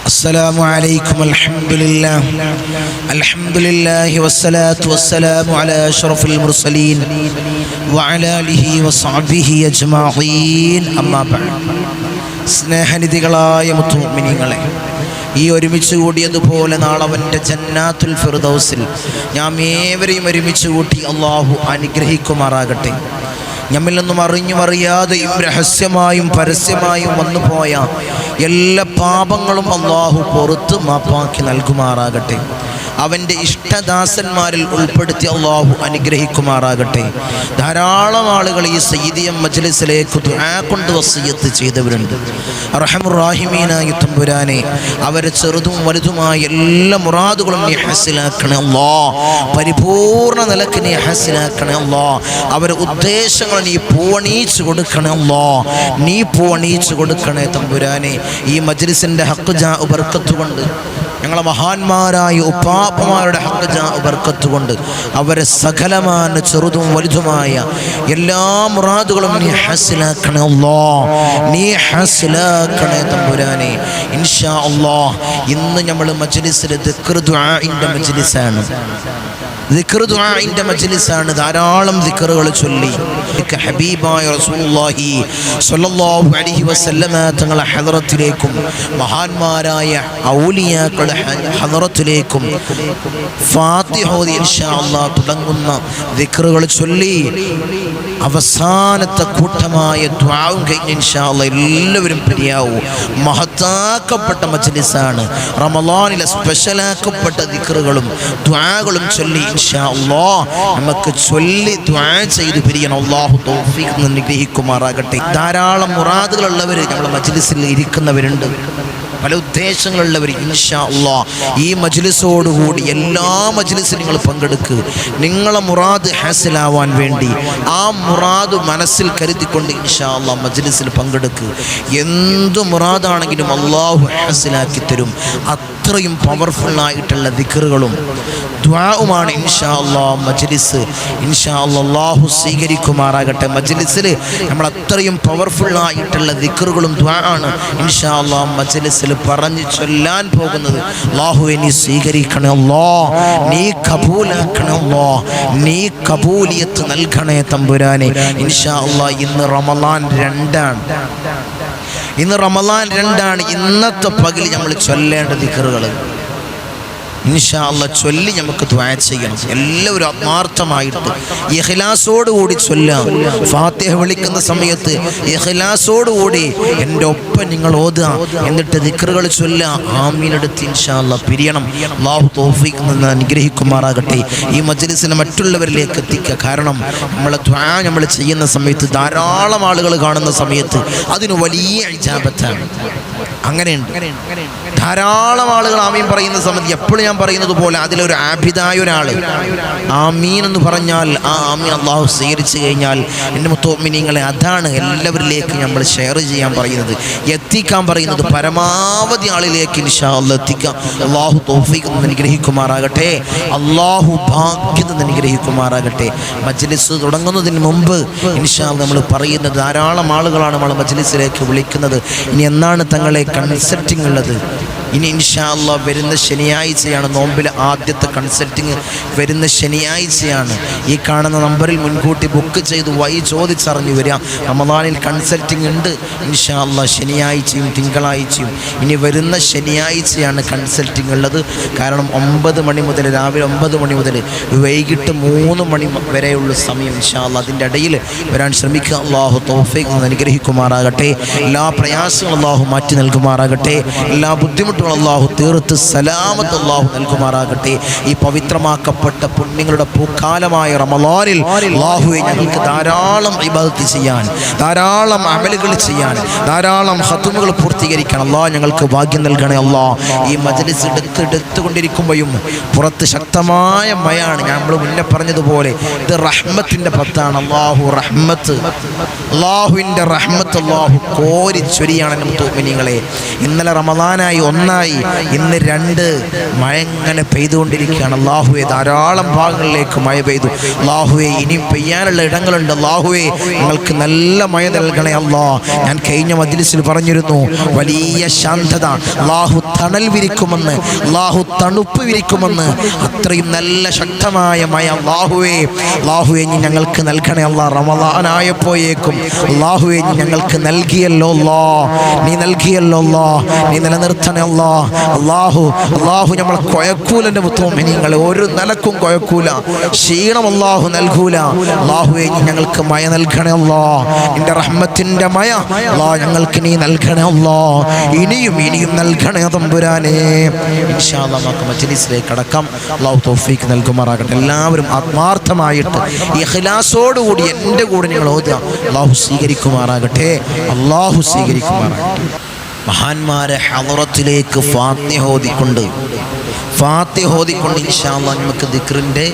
السلام عليكم الحمد لله والصلاة والسلام على أشرف المرسلين وعلى آله وصحبه أجمعين أما بعد സ്നേഹനിധികളായ മുഅ്മിനീങ്ങളെ, ഈ ഒരുമിച്ച് കൂടിയതുപോലെ നാളെ അവൻ്റെ ജന്നാത്തുൽ ഫിർദൗസിൽ നാം ഏവരെയും ഒരുമിച്ച് കൂട്ടി അള്ളാഹു അനുഗ്രഹിക്കുമാറാകട്ടെ. നമ്മിൽ നിന്നും അറിഞ്ഞും അറിയാതെയും രഹസ്യമായും പരസ്യമായും വന്നുപോയ എല്ലാ പാപങ്ങളും അള്ളാഹു പുറത്ത് മാപ്പാക്കി നൽകുമാറാകട്ടെ. അവൻ്റെ ഇഷ്ടദാസന്മാരിൽ ഉൾപ്പെടുത്തി അള്ളാഹു അനുഗ്രഹിക്കുമാറാകട്ടെ. ധാരാളം ആളുകൾ ഈ സയ്യിദിയ മജ്ലിസിലേക്ക് ദുആ കൊണ്ട് വസിയ്യത്ത് ചെയ്തവരുണ്ട്. അർഹമുർ-റഹീമീനായ തമ്പുരാനെ, അവരെ ചെറുതും വലുതുമായ എല്ലാ മുറാദുകളും നീ ഹസിലാക്കണേ അല്ലാഹ്. പരിപൂർണ നിലക്ക് നീ ഹസിലാക്കണേ അല്ലാഹ്. അവരുടെ ഉദ്ദേശങ്ങൾ നീ പൂവണീച്ചു കൊടുക്കണേ അല്ലാഹ്. നീ പൂവണീച്ചു കൊടുക്കണേ തമ്പുരാനെ. ഈ മജ്ലിസിൻ്റെ ഹഖ് ജാ ബർക്കത്ത് കൊണ്ട്, ഞങ്ങളെ മഹാന്മാരായ ഉപ്പാപ്പമാരുടെ ഹഖ് ജാ ബർക്കത്ത് കൊണ്ട് അവരെ സകലമായ ചെറുതും വലുതുമായ എല്ലാ മുറാദുകളും നീ ഹസിലാക്കണേ അല്ലാഹ്. നീ ഹസിലാക്കണേ തമ്പുരാനെ. ഇൻഷാ അല്ലാഹ് ഇന്ന് നമ്മൾ മജ്ലിസിൽ ദിക്ർ ദുആഇന്റെ മജ്ലിസാണ്. ദിക്ർ ദുആഇന്റെ മജ്ലിസാണ്. ധാരാളം ദിക്റുകൾ ചൊല്ലി ഹബീബായ റസൂലുള്ളാഹി സ്വല്ലല്ലാഹു അലൈഹി വസല്ലമ തങ്ങളുടെ ഹദ്റത്തിലേക്കും മഹാന്മാരായ ഔലിയാക്കളുടെ ഹദ്റത്തിലേക്കും ഫാത്തിഹ ഓതി ഇൻഷാ അല്ലാഹ് തുടങ്ങുന്ന ദിക്റുകൾ ചൊല്ലി അവസാനത്തെ കൂട്ടമായ ദുആവും കഴിഞ്ഞ് ഇൻഷാ അല്ലാഹ് എല്ലാവരും പിരിയാവൂ. മഹത്താക്കപ്പെട്ട മജ്ലിസാണ്. റമളാനിലെ സ്പെഷ്യലാക്കപ്പെട്ട ദിക്റുകളും ദുആകളും ചൊല്ലി ഇൻഷാ അല്ലാഹ് നമുക്ക് ചൊല്ലി ദുആ ചെയ്ത് പിരിയണം. അല്ലാഹു തൗഫീഖ് അനുഗ്രഹിക്കുമാറാകട്ടെ. ധാരാളം മുറാദുകളുള്ളവർ നമ്മുടെ മജ്ലിസിൽ ഇരിക്കുന്നവരുണ്ട്, പല ഉദ്ദേശങ്ങളുള്ളവർ. ഇൻഷാ അല്ലാഹ് ഈ മജ്ലിസോടുകൂടി എല്ലാ മജ്ലിസിലും നിങ്ങൾ പങ്കെടുക്കുക. നിങ്ങളെ മുറാദ് ഹാസിലാവാൻ വേണ്ടി ആ മുറാദ് മനസ്സിൽ കരുതിക്കൊണ്ട് ഇൻഷാ അല്ലാഹ് മജ്ലിസിൽ പങ്കെടുക്കുക. എന്ത് മുറാദാണെങ്കിലും അല്ലാഹു ഹാസിലാക്കി തരും. അത്രയും പവർഫുള്ളായിട്ടുള്ള ദിക്റുകളും ദുആഉമാണ് ഇൻഷാ അല്ലാഹ് മജ്ലിസ്. ഇൻഷാ അല്ലാഹ് അല്ലാഹു സ്വീകരിക്കുമാറാകട്ടെ. മജ്ലിസിൽ നമ്മൾ അത്രയും പവർഫുള്ളായിട്ടുള്ള ദിക്റുകളും ദുആആണ് ഇൻഷാ അല്ലാഹ് മജ്ലിസിൽ പറഞ്ഞു ചൊല്ലാൻ പോകുന്നത്. അല്ലാഹുവേ നീ സ്വീകരിക്കണേ അല്ലാഹ്, നീ കബൂലാക്കണേ അല്ലാഹ്, നീ കബൂലിയത്ത് നൽകണേ തമ്പുരാനെ. ഇൻഷാ അല്ലാഹ് ഇന്ന് റമളാൻ 2 ഇന്നത്തെ പകൽ നമ്മൾ ചൊല്ലേണ്ട ദിക്റുകൾ ഇൻഷാ അല്ലാഹ് ചൊല്ലി നമുക്ക് ദുആ ചെയ്യണം. എല്ലാവരും ആത്മാർത്ഥമായിട്ട് ഇഖ്ലാസോടുകൂടി ചൊല്ലാം. ഫാത്തിഹ വിളിക്കുന്ന സമയത്ത് ഇഖ്ലാസോടുകൂടി എൻ്റെ ഒപ്പം നിങ്ങൾ ഓതുക, എന്നിട്ട് ദിക്റുകൾ ചൊല്ലാം. ആമീൻ എടുത്ത് ഇൻഷാ അല്ലാഹ് പിരിയണം. അല്ലാഹു തൗഫീഖ് അനുഗ്രഹിക്കുമാറാകട്ടെ. ഈ മജ്ലിസിനെ മറ്റുള്ളവരിലേക്ക് എത്തിക്കുക. കാരണം നമ്മളെ ദുആ നമ്മൾ ചെയ്യുന്ന സമയത്ത് ധാരാളം ആളുകൾ കാണുന്ന സമയത്ത് അതിന് വലിയ ഇജാബത്താണ്. അങ്ങനെയുണ്ട്. ധാരാളം ആളുകൾ ആമീൻ പറയുന്ന സമയത്ത് എപ്പോഴും ഞാൻ പറയുന്നത് പോലെ അതിലൊരു ആബിദായ ഒരാൾ ആമീൻ എന്ന് പറഞ്ഞാൽ ആ ആമീൻ അല്ലാഹു സ്വീകരിച്ചു കഴിഞ്ഞാൽ എൻ്റെ മുഅ്മിനീങ്ങളെ അതാണ് എല്ലാവരിലേക്ക് നമ്മൾ ഷെയർ ചെയ്യാൻ പറയുന്നത്, എത്തിക്കാൻ പറയുന്നത്. പരമാവധി ആളിലേക്ക് ഇൻഷാ അല്ലാഹ് എത്തിക്കാം. അല്ലാഹു തൗഫീഖ് അനുഗ്രഹിക്കുമാറാകട്ടെ. അല്ലാഹു ഭാഗ്യം അനുഗ്രഹിക്കുമാറാകട്ടെ. മജ്ലിസ് തുടങ്ങുന്നതിന് മുമ്പ് ഇൻഷാ അല്ലാഹ് നമ്മൾ പറയുന്നത് ധാരാളം ആളുകളാണ് നമ്മൾ മജ്ലിസിലേക്ക് വിളിക്കുന്നത്. ഇനി എന്നാണ് തങ്ങളെ കൺസൾട്ടിങ് ഉള്ളത്? ഇനി ഇൻഷാ അല്ലാഹ് വരുന്ന ശനിയാഴ്ചയാണ് നോമ്പിലെ ആദ്യത്തെ കൺസൾട്ടിങ്. വരുന്ന ശനിയാഴ്ചയാണ്. ഈ കാണുന്ന നമ്പറിൽ മുൻകൂട്ടി ബുക്ക് ചെയ്ത് ചോദിച്ചറിഞ്ഞു വരിക. റമളാനിൽ കൺസൾട്ടിങ് ഉണ്ട് ഇൻഷാ അല്ലാഹ് ശനിയാഴ്ചയും തിങ്കളാഴ്ചയും. ഇനി വരുന്ന ശനിയാഴ്ചയാണ് കൺസൾട്ടിങ് ഉള്ളത്. കാരണം 9 മണി മുതൽ, രാവിലെ 9 മണി മുതൽ വൈകിട്ട് 3 മണി വരെയുള്ള സമയം ഇൻഷാ അല്ലാഹ്. അതിൻ്റെ ഇടയിൽ വരാൻ ശ്രമിക്കുക. അല്ലാഹു തൗഫീഖ് അനുഗ്രഹിക്കുമാറാകട്ടെ. എല്ലാ പ്രയാസങ്ങളും അല്ലാഹു മാറ്റി നൽകുമാറാകട്ടെ. എല്ലാ ബുദ്ധിമുട്ടും അല്ലാഹു തീർത്ത് സലാമത്ത് അല്ലാഹു നൽകുമാറാകട്ടെ. ഈ പവിത്രമാക്കപ്പെട്ട പുണ്യങ്ങളുടെ പൂക്കാലമായ റമളാനിൽ അല്ലാഹുവേ ഞങ്ങൾക്ക് ധാരാളം ഇബാദത്ത് ചെയ്യാൻ, ധാരാളം അമലുകൾ ചെയ്യാൻ, ധാരാളം ഖത്മുകൾ പൂർത്തീകരിക്കാൻ അല്ലാഹ് ഞങ്ങൾക്ക് ഭാഗ്യം നൽകണേ അല്ലാഹ്. ഈ മജ്ലിസ് എടുത്തുകൊണ്ടിരിക്കുമ്പോഴും പുറത്ത് ശക്തമായ മഴയാണ്. നമ്മൾ മുന്നേ പറഞ്ഞതുപോലെ ഇത് റഹ്മത്തിൻ്റെ പത്താണ്. അല്ലാഹു റഹ്മത്ത്, അല്ലാഹുവിൻ്റെ റഹ്മത്ത് അല്ലാഹു കോരിച്ചൊരിയാണ് മുഅ്മിനീങ്ങളെ. ഇന്നലെ റമളാനായി 1 ഒന്നായി, ഇന്ന് 2 മഴ ഇങ്ങനെ പെയ്തുകൊണ്ടിരിക്കുകയാണ്. അല്ലാഹുവേ ധാരാളം ഭാഗങ്ങളിലേക്ക് മഴ പെയ്തു. അല്ലാഹുവേ ഇനി പെയ്യാനുള്ള ഇടങ്ങളുണ്ട്. അല്ലാഹുവേ ഞങ്ങൾക്ക് നല്ല മഴ നൽകണേ അല്ലാ. ഞാൻ കഴിഞ്ഞ മജ്‌ലിസിൽ പറഞ്ഞിരുന്നു, വലിയ ശാന്തത, അല്ലാഹു തണൽ വിരിക്കുമെന്ന്, അല്ലാഹു തണുപ്പ് വിരിക്കുമെന്ന്. അത്രയും നല്ല ശക്തമായ മഴ അല്ലാഹുവേ ഇനി ഞങ്ങൾക്ക് നൽകണേ അല്ലാ. റമളാനായപ്പോഴേക്കും അല്ലാഹുവേ ഞങ്ങൾക്ക് നൽകിയല്ലോ അല്ലാ, നീ നൽകിയല്ലോ അല്ലാ, നീ നിലനിർത്തണേ അല്ലാ. അല്ലാഹു നമ്മൾ കൊയക്കൂലൻ്റെ മുത്തുമോമിനീങ്ങൾ, ഒരു നിലക്കും കൊയക്കൂല, ക്ഷീണം അല്ലാഹു നൽകൂല. അല്ലാഹുവേ ഞങ്ങൾക്ക് മഴ നൽകണേ അല്ലാ. നിന്റെ റഹ്മത്തിന്റെ മഴ അല്ലാ ഞങ്ങൾക്ക് നീ നൽകണേ അല്ലാ. ഇനിയും നൽകണേ തമ്പുരാനേ. ഇൻഷാ അല്ലാഹ് നമുക്ക് മജ്‌ലിസിലേക്ക് കടക്കാം. അല്ലാഹു തൗഫീഖ് നൽകുമാറാകട്ടെ. എല്ലാവരും ആത്മാർത്ഥമായിട്ട് ഇഖ്ലാസോടുകൂടി എൻ്റെ കൂടെ നിങ്ങൾ ഓതുക. അല്ലാഹു സ്വീകരിക്കുമാറാകട്ടെ. അല്ലാഹു സ്വീകരിക്കുമാറാകട്ടെ. മഹാന്മാരെ ഹളറത്തിലേക്ക് ഫാത്തിഹ ഓതിക്കൊണ്ട് ഇൻഷാ അല്ലാഹ് നമുക്ക് ദിക്റിൻ്റെ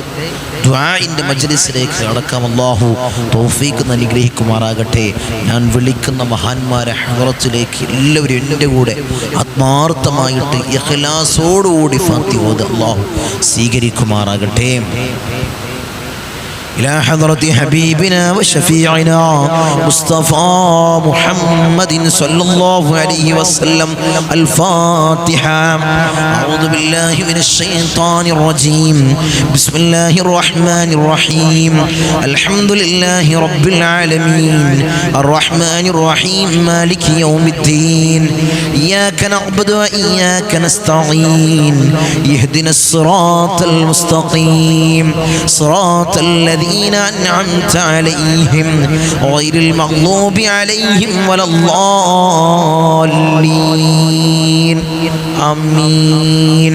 ദുആഇൻ്റെ മജ്‌ലിസിലേക്ക് കടക്കാം. അല്ലാഹു തൗഫീഖ് അനുഗ്രഹിക്കുമാറാകട്ടെ. ഞാൻ വിളിക്കുന്ന മഹാന്മാരെ ഹളറത്തിലേക്ക് എല്ലാവരും എൻ്റെ കൂടെ ആത്മാർത്ഥമായിട്ട് ഇഖ്ലാസോടുകൂടി ഫാത്തിഹ ഓതുക. അല്ലാഹു സ്വീകരിക്കുമാറാകട്ടെ. إلى حضرة حبيبنا وشفيعنا مصطفى محمد صلى الله عليه وسلم. الفاتحة. أعوذ بالله من الشيطان الرجيم. بسم الله الرحمن الرحيم. الحمد لله رب العالمين الرحمن الرحيم مالك يوم الدين. إياك نعبد وإياك نستعين. اهدنا الصراط المستقيم صراط الذين أنعمت عليهم غير المغضوب عليهم ولا الضالين. آمين.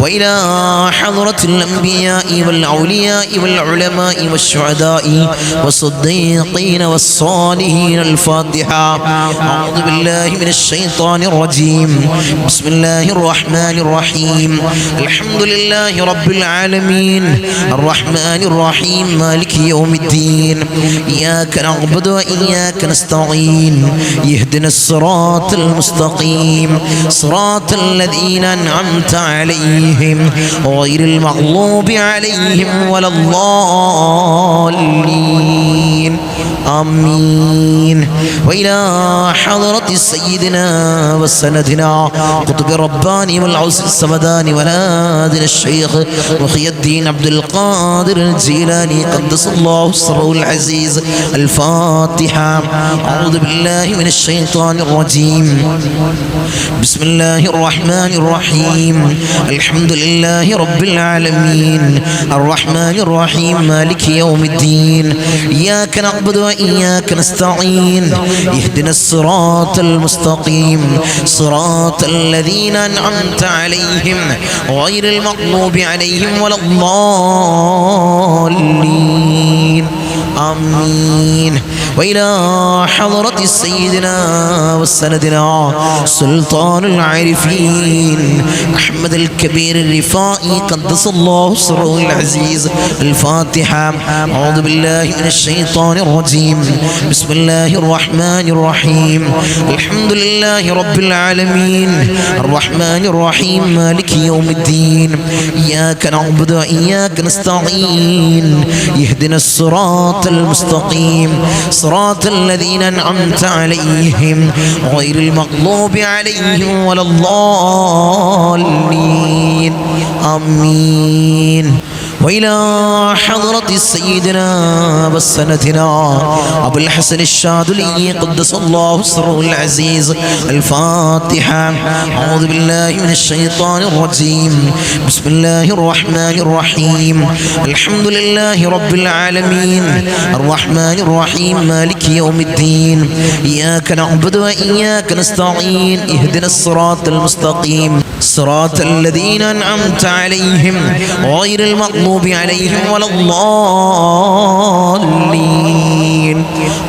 وإلى حضرة الأنبياء والأولياء والعلماء والشهداء والصديقين والصالحين. الفاتحة. أعوذ بالله من الشيطان الرجيم. بسم الله الرحمن الرحيم. الحمد لله رب العالمين الرحمن الرحيم مالك يوم الدين. إياك نعبد وإياك نستعين. اهدنا الصراط المستقيم صراط الذين أنعمت عليهم غير المغضوب عليهم ولا الضالين. آمين. وإلى حضرة سيدنا وسندنا قطب رباني والعوس السمداني ونادنا الشيخ محي الدين عبد القادر الجيلاني قدس الله سره العزيز. الفاتحة. أعوذ بالله من الشيطان الرجيم. بسم الله الرحمن الرحيم. الحمد لله رب العالمين الرحمن الرحيم مالك يوم الدين. إياك نعبد وإياك نستعين. اهدنا الصراط المستقيم صراط الذين أنعمت عليهم غير المغضوب عليهم ولا الضالين. آمين. وإلى حضرة سيدنا وسندنا سلطان العارفين أحمد الكبير الرفائي قدس الله سره العزيز. الفاتحة. أعوذ بالله من الشيطان الرجيم. بسم الله الرحمن الرحيم. الحمد لله رب العالمين الرحمن الرحيم مالك يوم الدين. إياك نعبد وإياك نستعين. اهدنا الصراط المستقيم صراط الذين أنعمت عليهم غير المغضوب عليهم ولا الضالين. آمين. وإلى حضرة سيدنا وسندنا أبو الحسن الشاذلي قدس الله سره العزيز. الفاتحة. أعوذ بالله من الشيطان الرجيم. بسم الله الرحمن الرحيم. الحمد لله رب العالمين الرحمن الرحيم مالك يوم الدين. إياك نعبد وإياك نستعين. اهدنا الصراط المستقيم صراط الذين أنعمت عليهم غير المغضوب عليهم ولا الضالين.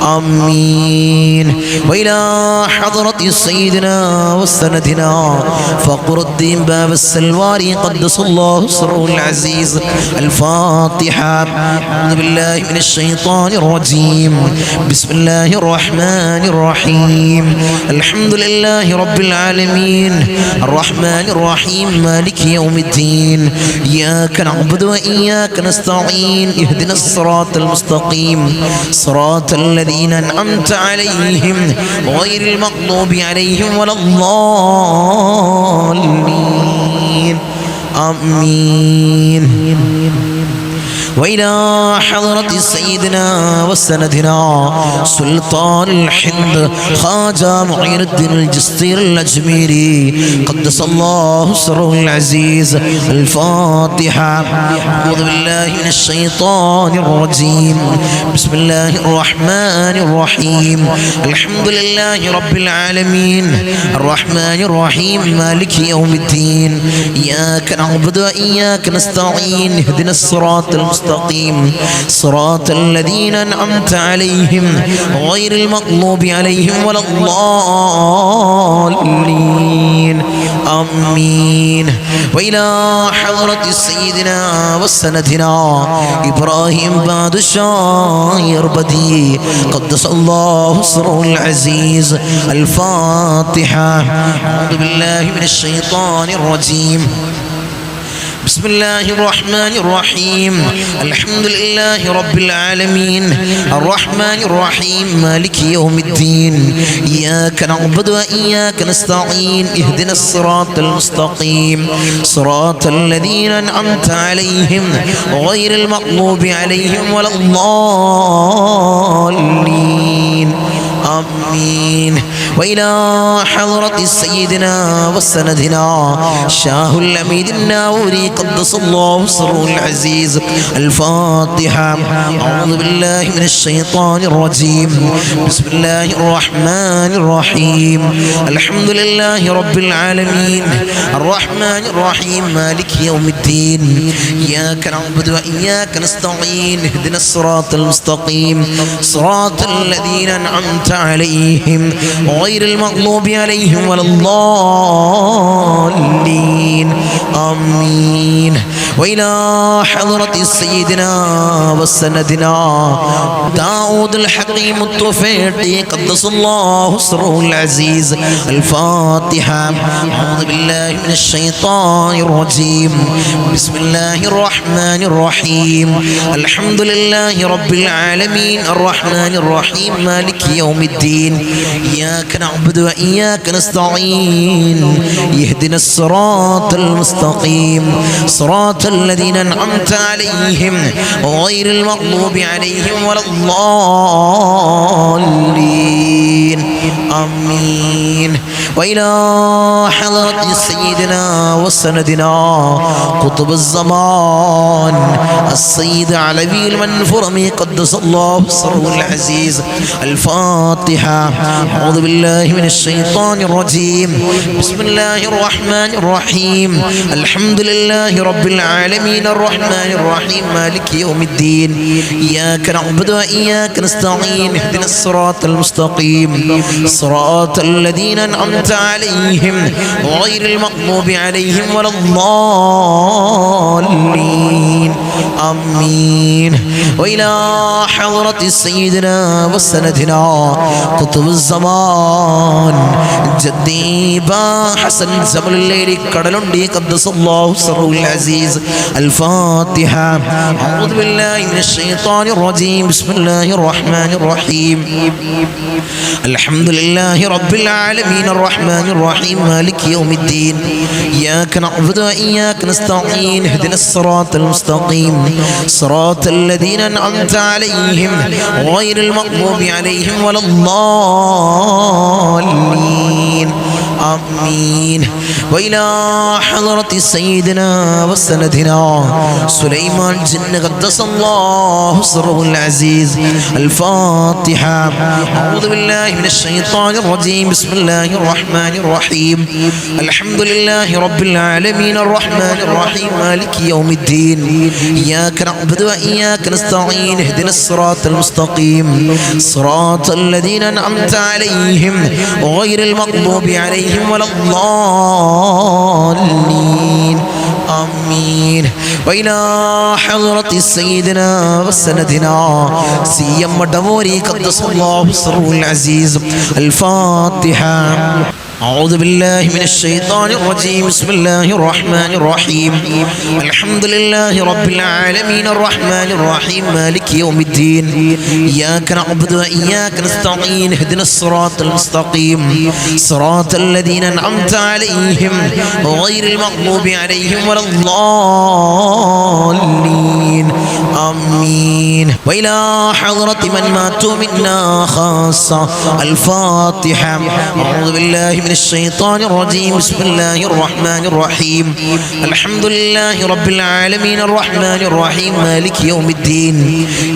آمين. وإلى حضرة سيدنا وسندنا فقر الدين باب السلواري قدس الله سره العزيز الفاتحة. أعوذ بالله من الشيطان الرجيم. بسم الله الرحمن الرحيم. الحمد لله رب العالمين الرحمن الرحيم مالك يوم الدين إياك نعبد وإياك نستعين اهدنا الصراط المستقيم صراط الذين أنعمت عليهم غير المغضوب عليهم ولا الضالين آمين. وإلى حضرة سيدنا وسندنا سلطان الحند خواجة معين الدين الجسطير الأجميري قدس الله سره العزيز الفاتحة. أعوذ بالله من الشيطان الرجيم. بسم الله الرحمن الرحيم. الحمد لله رب العالمين الرحمن الرحيم مالك يوم الدين إياك نعبد وإياك نستعين اهدنا الصراط المستقيم صراط الذين أنعمت عليهم غير المغضوب عليهم ولا الضالين آمين. وإلى حضرة سيدنا وسندنا إبراهيم بادشاه يربدي قدس الله سره العزيز الفاتحة. أعوذ بالله من الشيطان الرجيم. بسم الله الرحمن الرحيم. الحمد لله رب العالمين الرحمن الرحيم مالك يوم الدين إياك نعبد وإياك نستعين اهدنا الصراط المستقيم صراط الذين أنعمت عليهم غير المغضوب عليهم ولا الضالين آمين. وإلى حضرة سيدنا وسندنا شاه الأميد الناوري قدس الله سره العزيز الفاتحة. أعوذ بالله من الشيطان الرجيم. بسم الله الرحمن الرحيم. الحمد لله رب العالمين الرحمن الرحيم مالك يوم الدين إياك نعبد وإياك نستعين اهدنا الصراط المستقيم صراط الذين أنعمت عليهم غير المغضوب عليهم ولا الضالين آمين. وإلى حضرة سيدنا وسندنا داود الحكيم الطفيلي قدس الله سره العزيز الفاتحة. أعوذ بالله من الشيطان الرجيم. بسم الله الرحمن الرحيم. الحمد لله رب العالمين الرحمن الرحيم مالك يوم الدين إياك نعبد وإياك نستعين يهدنا الصراط المستقيم صراط الذين أنعمت عليهم غير المغضوب عليهم ولا الضالين آمين. وإلى حضرة سيدنا وسندنا قطب الزمان السيد علوي المنفرمي قدس الله سره العزيز الفاتحة. أعوذ بالله من الشيطان الرجيم. بسم الله الرحمن الرحيم. الحمد لله رب العالمين الرحمن الرحيم مالك يوم الدين إياك نعبد وإياك نستعين اهدنا الصراط المستقيم صراط الذين أنعمت عليهم غير المغضوب عليهم ولا الضالين آمين. وإلى حضرة سيدنا وسندنا قطب الزمان جدي با حسن زمل الليل كدلندي قدس الله سره العزيز الفاتحة. أعوذ بالله من الشيطان الرجيم. بسم الله الرحمن الرحيم. الحمد لله رب العالمين الرحمن الرحيم مالك يوم الدين إياك نعبد وإياك نستعين اهدنا الصراط المستقيم صراط الذين أنعمت عليهم غير المغضوب عليهم ولا الضالين آمين. وإلى حضرة سيدنا وسندنا سليمان جن قدس الله سره العزيز. الفاتحة. أعوذ بالله من الشيطان الرجيم. بسم الله الرحمن الرحيم. الحمد لله رب العالمين الرحمن الرحيم مالك يوم الدين. إياك نعبد وإياك نستعين. اهدنا الصراط المستقيم صراط الذين أنعمت عليهم غير المغضوب عليهم ولا الضالين. آمين. وإلى حضرة سيدنا وسندنا سيما دموري قدس الله سره العزيز. الفاتحة. أعوذ بالله من الشيطان الرجيم. بسم الله الرحمن الرحيم. الحمد لله رب العالمين الرحمن الرحيم مالك يوم الدين. إياك نعبد وإياك نستعين. اهدنا الصراط المستقيم صراط الذين أنعمت عليهم غير المغضوب عليهم ولا الضالين. آمين. وإلى حضرة من ماتوا منا خاصة. الفاتحة. أعوذ بالله من الشيطان الرجيم. بسم الله الرحمن الرحيم. الحمد لله رب العالمين الرحمن الرحيم مالك يوم الدين.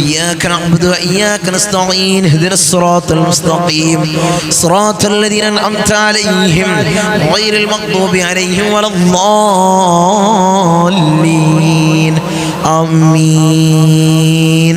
إياك نعبد وإياك نستعين. اهدنا الصراط المستقيم صراط الذين أنعمت عليهم غير المغضوب عليهم ولا الضالين. آمين.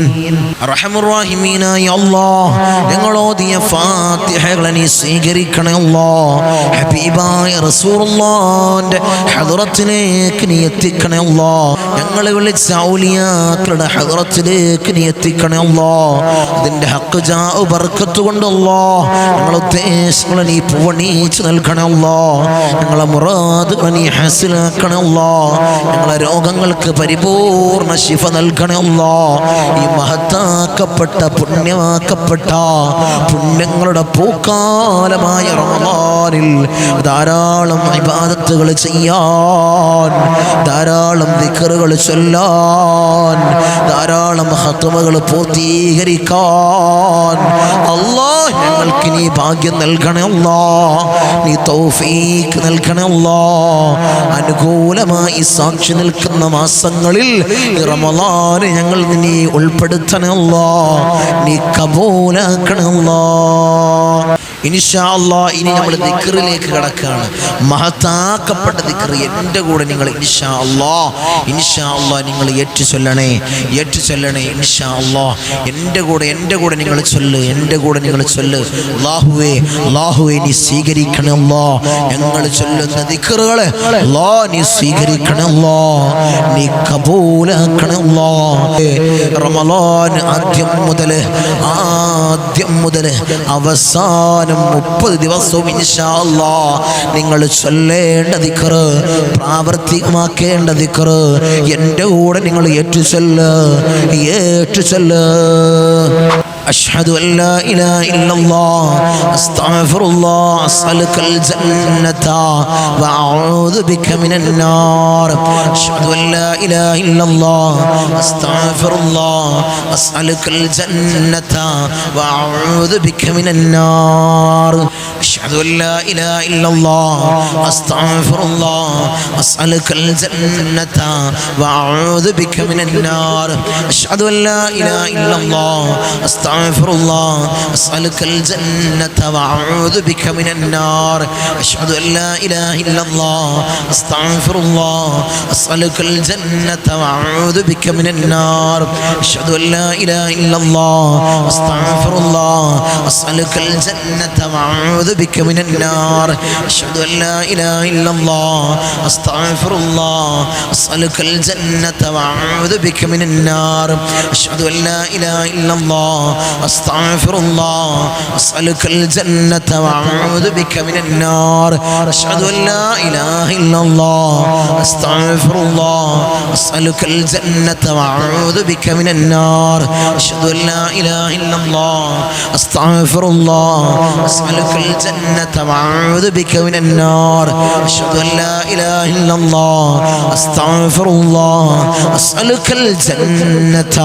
അർഹമർ റഹീമീനായ അല്ലാഹ് ഞങ്ങൾ ഓതിയ ഫാത്തിഹകളെ നീ സ്വീകരിക്കണേ അല്ലാഹ്. ഹബീബായ റസൂലുള്ളാഹിന്റെ ഹദ്റത്തിലേക്ക് നീ എത്തിക്കണേ അല്ലാഹ്. ഞങ്ങളെ വിളിച്ച ഔലിയാക്കളുടെ ഹദ്റത്തിലേക്ക് നീ എത്തിക്കണേ അല്ലാഹ്. അതിന്റെ ഹഖ് ജാ ബർക്കത്ത് കൊണ്ട് അല്ലാഹ് ഞങ്ങളുടെ ഉദ്ദേശങ്ങളെ നീ പൂവണിച്ച് നൽകണേ അല്ലാഹ്. ഞങ്ങളെ മുറാദുകളെ നീ ഹാസിലാക്കണേ അല്ലാഹ്. ഞങ്ങളെ രോഗങ്ങൾക്ക് പരിപൂർണ്ണ ശിഫ നൽകണേ അല്ലാഹ്. ഈ മഹത്താക്കപ്പെട്ട പുണ്യമാക്കപ്പെട്ട പുണ്യങ്ങളുടെ പൂക്കാലമായ റമളാനിൽ ധാരാളം ഇബാദത്തുകൾ ചെയ്യാൻ, ധാരാളം ദിക്റുകൾ ചൊല്ലാൻ, ധാരാളം ഖത്മുകൾ പൂർത്തീകരിക്കാൻ അല്ലാഹ് ഞങ്ങൾക്ക് നീ ഭാഗ്യം നൽകണേ അല്ലാഹ്. നീ തൗഫീഖ് നൽകണേ അല്ലാഹ്. അനുകൂലമായി സാക്ഷി നിൽക്കുന്ന മാസങ്ങളിൽ റമളാനെ ഞങ്ങൾ നീ ഉൾപ്പെടുത്തണേ അല്ലാഹ്. നീ കബൂലാക്കണേ അല്ലാഹ്. ഇൻഷാ അല്ലാഹ് ഇനി നമ്മൾ ദിക്റിലേക്ക് കടക്കുകയാണ്. മഹത്താക്കപ്പെട്ട ദിക്ർ എൻ്റെ കൂടെ നിങ്ങൾ ഇൻഷാ അല്ലാഹ് നിങ്ങൾ ഏറ്റു ചൊല്ലണേ ഇൻഷാ അല്ലാഹ്. എൻ്റെ കൂടെ നിങ്ങൾ ചൊല്ല്. അല്ലാഹുവേ നീ സ്വീകരിക്കണേ അല്ലാഹ്. ഞങ്ങൾ ചൊല്ലുന്ന ദിക്റുകളെ അല്ലാഹ് നീ സ്വീകരിക്കണേ അല്ലാഹ്. നീ കബൂലാക്കണേ അല്ലാഹ്. റമളാൻ ആദ്യം മുതൽ അവസാനം 30 ദിവസവും ഇൻഷാ അല്ലാഹ് നിങ്ങൾ ചൊല്ലേണ്ട ദിക്ർ, പ്രാവർത്തികമാക്കേണ്ട ദിക്ർ എൻ്റെ കൂടെ നിങ്ങൾ ഏറ്റു ചൊല്ല്. أشهد أن لا إله إلا الله أستغفر الله أسألك الجنة وأعوذ بك من النار. أشهد أن لا إله إلا الله أستغفر الله أسألك الجنة وأعوذ بك من النار. أشهد أن لا إله إلا الله أستغفر الله أسألك الجنة وأعوذ بك من النار. أشهد أن لا إله إلا الله أستغفر الله أسألك الجنة وأعوذ بك من النار. أشهد أن لا إله إلا الله أستغفر الله أسألك الجنة وأعوذ بك من النار. أشهد أن لا إله إلا الله أستغفر الله أسألك الجنة وأعوذ بك من النار. أشهد أن لا إله إلا الله أستغفر الله أسألك الجنة وأعوذ بك من النار. أشهد أن لا إله إلا الله أستغفر الله أسألك الجنة وأعوذ بك من النار. أشهد أن لا إله إلا الله أستغفر الله أسألك الجنة وأعوذ بك من النار. أشهد أن لا إله إلا الله أستغفر الله أسألك الجنة وأعوذ بك من النار. أشهد أن لا إله إلا الله أستغفر الله أسألك الجنة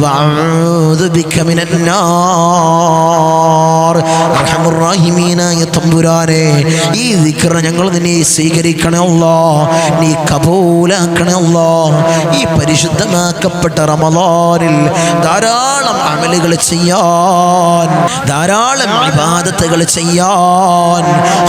وأعوذ بك من النار. അർഹമർ റഹീമീനായ തമ്പുരാനെ, ഈ ദിക്ർ ഞങ്ങൾ നീ സ്വീകരിക്കണേ അല്ലാഹ്, നീ കബൂലാക്കണേ അല്ലാഹ്. ഈ പരിശുദ്ധമാക്കപ്പെട്ട റമളാനിൽ ധാരാളം അമലുകൾ ചെയ്യാൻ, ധാരാളം ഇബാദത്തുകൾ ചെയ്യാൻ,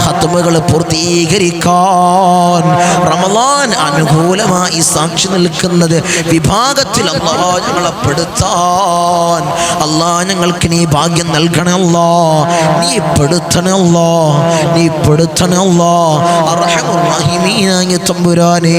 ഖത്മുകൾ പൂർത്തീകരിക്കാൻ റമളാൻ അനുകൂലമായി സാക്ഷി നിൽക്കുന്നത് വിഭാഗത്തിൽ അല്ലാഹ് ഞങ്ങളെ പെടുത്താൻ അല്ലാഹ് ഞങ്ങൾക്ക് നീ ഭാഗ്യം നൽകണേ അല്ലാഹ്, നീ പെടുത്തണേ അല്ലാഹ്, നീ പെടുത്തണേ അല്ലാഹ്. അർഹമുർ റഹീമീനായ തമ്പുരാനെ,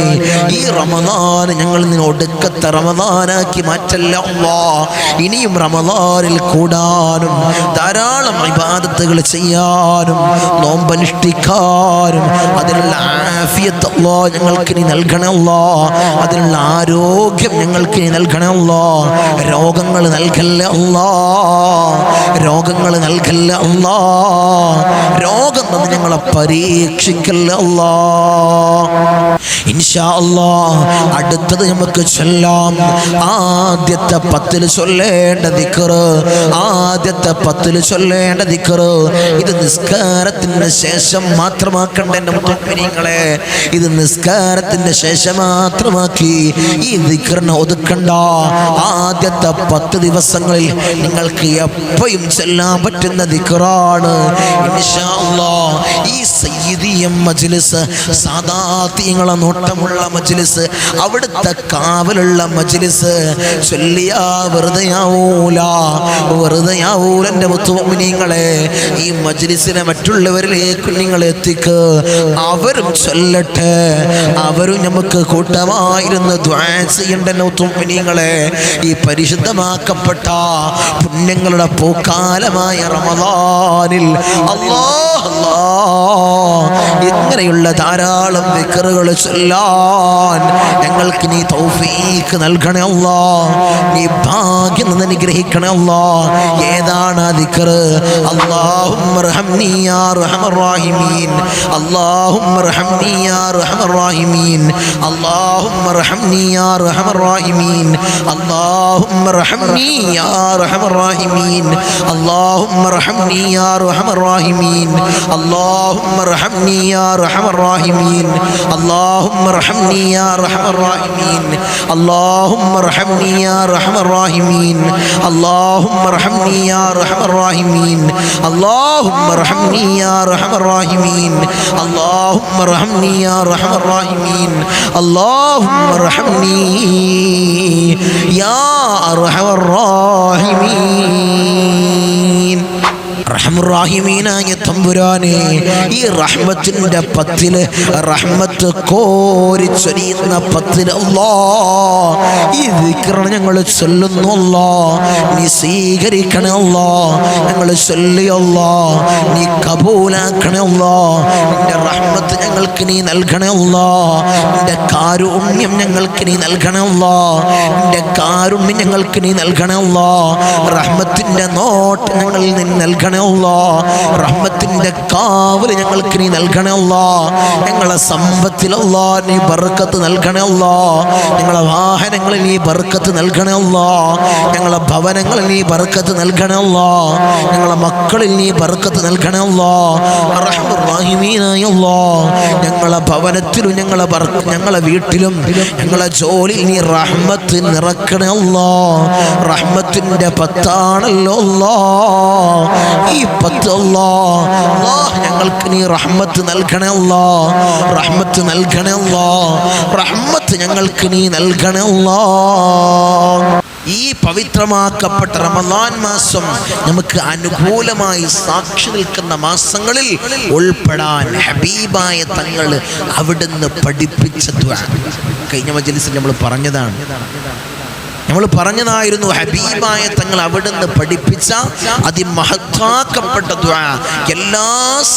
ഈ റമളാൻ ഞങ്ങൾ നിന്നെ ഒടുക്കത്തെ റമളാനാക്കി മാറ്റല്ല അല്ലാഹ്. ഇനിയും റമളാനിൽ കൂടാനും ധാരാളം ഇബാദത്തുകൾ ചെയ്യാനും നോമ്പനുഷ്ഠിക്കാനും അതിനുള്ള ആഫിയത്ത് അല്ലാഹ് ഞങ്ങൾക്ക് നീ നൽകണേ അല്ലാഹ്, അതിനുള്ള ആരോഗ്യം ഞങ്ങൾക്ക് നീ നൽകണേ അല്ലാഹ്. രോഗങ്ങൾ നൽകല്ലേ അല്ലാഹ്, രോഗങ്ങൾ നൽകല്ലേ അല്ലാഹ്, രോഗം തന്ന് ഞങ്ങളെ പരീക്ഷിക്കല്ലേ അല്ലാഹ്. ഇൻഷാ അല്ലാഹ് അടുത്തത് നമുക്ക് ചൊല്ലാം. ആദ്യത്തെ 10 ചൊല്ലേണ്ട ദിക്ർ, ആദ്യത്തെ 10 ചൊല്ലേണ്ട ദിക്ർ ഇത് നിസ്കാരത്തിന് ശേഷം മാത്രമാക്കണ്ട എൻ്റെ മുത്തമ്മിനീങ്ങളെ, ഇത് നിസ്കാരത്തിന് ശേഷം മാത്രമാക്കി ഈ ദിക്റിനെ ഒതുക്കണ്ട. ആദ്യത്തെ 10 ദിവസങ്ങളിൽ നിങ്ങൾക്ക് എപ്പോഴും ചെല്ലാൻ പറ്റുന്ന ദിക്റാണ് ഇൻഷാ അല്ലാഹ്. ഈ സയ്യിദിയ മജ്ലിസ്, സാദാത്യങ്ങളെ നോട്ടമുള്ള മജ്ലിസ്, അവിടുത്തെ കാവലുള്ള മജ്ലിസ് ചൊല്ലിയാ വെറുതെയാവൂല, വെറുതെയാവൂല എൻ്റെ മുത്തുമുഅ്മിനീങ്ങളെ. ഈ മജ്ലിസിനെ മറ്റുള്ളവരിലേക്ക് നിങ്ങൾ എത്തിക്ക്, അവരും ചൊല്ലട്ടെ, അവരും നമുക്ക് കൂട്ടമായിരുന്ന് ദുആ ചെയ്യേണ്ട മുത്തുമുഅ്മിനീങ്ങളെ. ഈ പരിശുദ്ധമാക്കപ്പെട്ട പുണ്യങ്ങളുടെ പൂക്കാലമായ റമളാനിൽ അല്ലാഹ് ഇങ്ങനെയുള്ള ധാരാളം ദിക്റുകൾ ചൊല്ലാൻ ഞങ്ങൾക്ക് നീ തൗഫീഖ് നൽകണേ അല്ലാഹ്, നീ ഭാഗ്യം നിന്ന് അനുഗ്രഹിക്കണേ അല്ലാഹ്. ഏതാണ് ആ ദിക്ർ? അല്ലാഹുമ്മ റഹംനി യാ അർഹമർ റഹീമീൻ, അല്ലാഹുമ്മ റഹംനി യാ അർഹമർ റഹീമീൻ, അല്ലാഹുമ്മ റഹംനി യാ അർഹമർ റഹീമീൻ, അല്ലാഹുമ്മ റഹംനി യാ അർഹമർ റഹീമീൻ, അല്ലാഹുമ്മ റഹംനി യാ അർഹമർ റഹീമീൻ, അല്ലാഹുമ്മ റഹംനി യാ അർഹമർ റഹീമീൻ, അല്ലാഹുമ്മ റഹംനി യാ അർഹമർ റഹീമീൻ, അല്ലാഹുമ്മ റഹംനി യാ അർഹമർ റഹീമീൻ, അല്ലാഹുമ്മ റഹംനി യാ അർഹമർ റഹീമീൻ, അല്ലാഹുമ്മ റഹംനി യാ അർഹമർ റഹീമീൻ, അല്ലാഹുമ്മ റഹംനി യാ അർഹമർ റഹീമീൻ, അല്ലാഹുമ്മ റഹംനി യാ അർഹമർ റഹീമീൻ. റഹ്മുറാഹിമീനായ തമ്പുരാനെ, ഈ റഹ്മത്തിന്റെ 10 റഹ്മത്ത് കോരി ചൊരിയുന്ന 10 അല്ലാഹ് ഈ ദിക്ർ ഞങ്ങൾ ചൊല്ലുന്നു അല്ലാഹ്, നീ സ്വീകരിക്കണേ അല്ലാഹ്. ഞങ്ങൾ ചൊല്ലി അല്ലാഹ്, നീ കബൂലാക്കണേ അല്ലാഹ്. നിന്റെ റഹ്മത്ത് ഞങ്ങൾക്ക് നീ നൽകണേ അല്ലാഹ്, നിന്റെ കാരുണ്യം ഞങ്ങൾക്ക് നീ നൽകണേ അല്ലാഹ്, നിന്റെ കാരുണ്യം ഞങ്ങൾക്ക് നീ നൽകണേ അല്ലാഹ്. റഹ്മത്തിന്റെ നോട്ട് ഞങ്ങൾ നീ നൽകണേ അല്ലാഹ്, റഹ്മത്തിന്റെ കാവൽ ഞങ്ങൾക്ക് നീ നൽകണേ അല്ലാഹ്. ഞങ്ങളെ സമ്പത്തിൽ അല്ലാഹ് നീ ബർക്കത്ത് നൽകണേ അല്ലാഹ്, ഞങ്ങളെ വാഹനങ്ങളിൽ നീ ബർക്കത്ത് നൽകണേ അല്ലാഹ്, ഞങ്ങളെ ഭവനങ്ങളിൽ നീ ബർക്കത്ത് നൽകണേ അല്ലാഹ്, ഞങ്ങളെ മക്കളിൽ നീ ബർക്കത്ത് നൽകണേ അല്ലാഹ്. അർഹമുർ റഹീമീനായ അല്ലാഹ് ഞങ്ങളെ ഭവനത്തിലും ഞങ്ങളെ വീട്ടിലും ഞങ്ങളെ ജോലിയിൽ നീ റഹ്മത്ത് നിറക്കണേ അല്ലാഹ്. റഹ്മത്തിന്റെ 10 ആണല്ലോ അല്ലാഹ് ഈ 10 അല്ലാഹ് ഞങ്ങൾക്ക് നീ റഹ്മത്ത് നൽകണേ അല്ലാഹ്, റഹ്മത്ത് നൽകണേ അല്ലാഹ്, റഹ്മത്ത് ഞങ്ങൾക്ക് നീ നൽകണേ അല്ലാഹ്. ഈ പവിത്രമാക്കപ്പെട്ട റമളാൻ മാസം നമുക്ക് അനുകൂലമായി സാക്ഷി നിൽക്കുന്ന മാസങ്ങളിൽ ഉൾപ്പെടാൻ ഹബീബായ തങ്ങൾ അവിടുന്ന് പഠിപ്പിച്ച ദുആ കഴിഞ്ഞ മജ്‌ലിസിൽ നമ്മൾ പറഞ്ഞതായിരുന്നു. ഹബീബായ തങ്ങൾ അവിടുന്ന് പഠിപ്പിച്ച അതിമഹത്താക്കപ്പെട്ട ദുആ എല്ലാ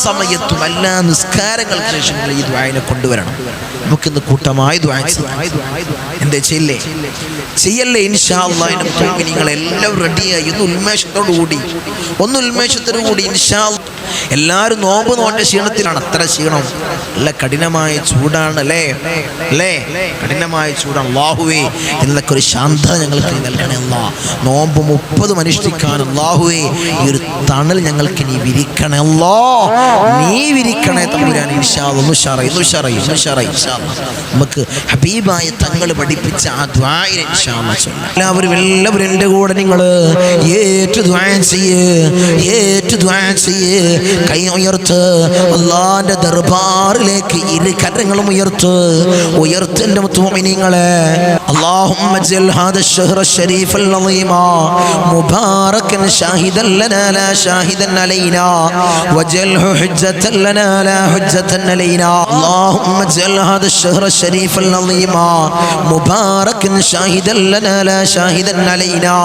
സമയത്തും എല്ലാ നിസ്കാരങ്ങൾക്ക് ശേഷം ഈ ദുആനെ കൊണ്ടുവരണം. നമുക്കിന്ന് കൂട്ടമായി ദുആ എന്താ ചെയ്യല്ലേ ഇൻഷാ അല്ലാഹ്. നിങ്ങൾ എല്ലാവരും റെഡിയായി ഒന്ന് ഉന്മേഷത്തോടു കൂടി ഇൻഷാ അല്ലാഹ്. എല്ലാവരും നോമ്പ് നോറ്റ ക്ഷീണത്തിലാണ്. അത്ര ക്ഷീണം, നല്ല കഠിനമായ ചൂടാണ് അല്ലേ, കഠിനമായ ചൂടാണ്. അല്ലാഹുവേ എന്നൊക്കെ ഒരു ശാന്തത ഞങ്ങൾക്ക് നീ നൽകണേ അല്ലാ. നോമ്പ് 30 അനുഷ്ഠിക്കാൻ അല്ലാഹുവേ ഈ ഒരു തണൽ ഞങ്ങൾക്ക് നീ വിരിക്കണേ അല്ലാ. നീ വിരിക്കണേ തമ്പുരാൻ. ഇൻഷാ അല്ലാഹ് നമുക്ക് ഹബീബായ തങ്ങൾ പഠിപ്പിച്ച ആ ദുആഇനെ ഇൻഷാ അല്ലാഹ് ചൊല്ലാം. എല്ലാവരും എൻ്റെ കൂടെ നിങ്ങൾ ഏറ്റു ദുആ ചെയ്യ്, കൈ ഉയർത്ത്, അല്ലാഹുവിന്റെ ദർബാറിലേക്ക് ഇരു കരങ്ങളും ഉയർത്ത് എൻ്റെ മുഅ്മിനീങ്ങളെ. اللهم اجعل هذا الشهر الشريف العظيم مباركا شاهدا لنا لا شاهدا علينا واجعله حجة لنا لا حجة علينا. اللهم اجعل هذا الشهر الشريف العظيم مباركا شاهدا لنا لا شاهدا علينا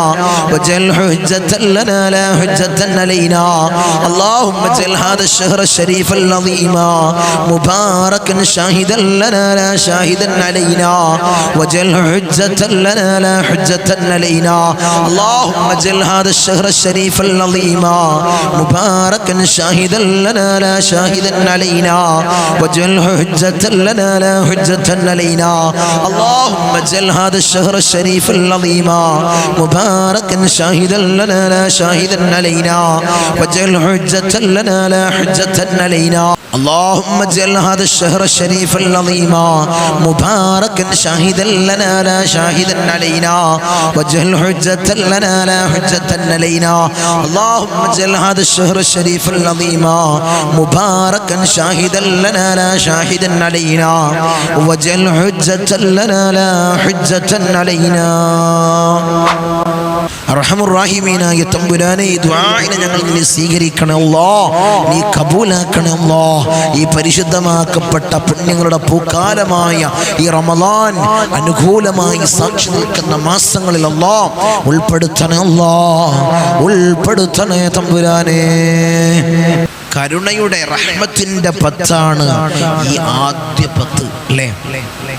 واجعله حجة لنا لا حجة علينا. اللهم اجعل هذا الشهر الشريف العظيم مباركا شاهدا لنا لا شاهدا علينا واجعله حجة لنا لا حجة علينا. اللهم اجعل هذا الشهر الشريف العظيم مباركا شاهدا لنا لا شاهدا علينا واجعله حجة لنا لا حجة علينا. اللهم اجعل هذا الشهر الشريف العظيم مباركا شاهدا لنا لا شاهدا علينا واجعله حجة لنا لا حجة علينا. اللهم اجعل هذا الشهر الشريف العظيم مباركا شاهدا لنا لا شاهدا علينا واجعل حجة لنا لا حجة علينا. اللهم اجعل هذا الشهر الشريف العظيم مباركا شاهدا لنا لا شاهدا علينا واجعل حجة لنا لا حجة علينا. അർഹമുർറഹീമീനായ തമ്പുരാനെ, ഈ ദുആഇനെ ഞങ്ങൾ നീ സ്വീകരിക്കണേ അല്ലാഹ്, നീ കബൂലാക്കണേ അല്ലാഹ്. ഈ പരിശുദ്ധമാക്കപ്പെട്ട പുണ്യങ്ങളുടെ പൂക്കാലമായ ഈ റമളാൻ അനുകൂലമായി സാക്ഷി നിൽക്കുന്ന മാസങ്ങളിൽ അല്ലാഹ് ഉൾപ്പെടുത്തണേ അല്ലാഹ്, ഉൾപ്പെടുത്തണേ തമ്പുരാനെ. കരുണയുടെ റഹ്മത്തിന്റെ 10 ഈ ആദ്യ 10 അല്ലേ?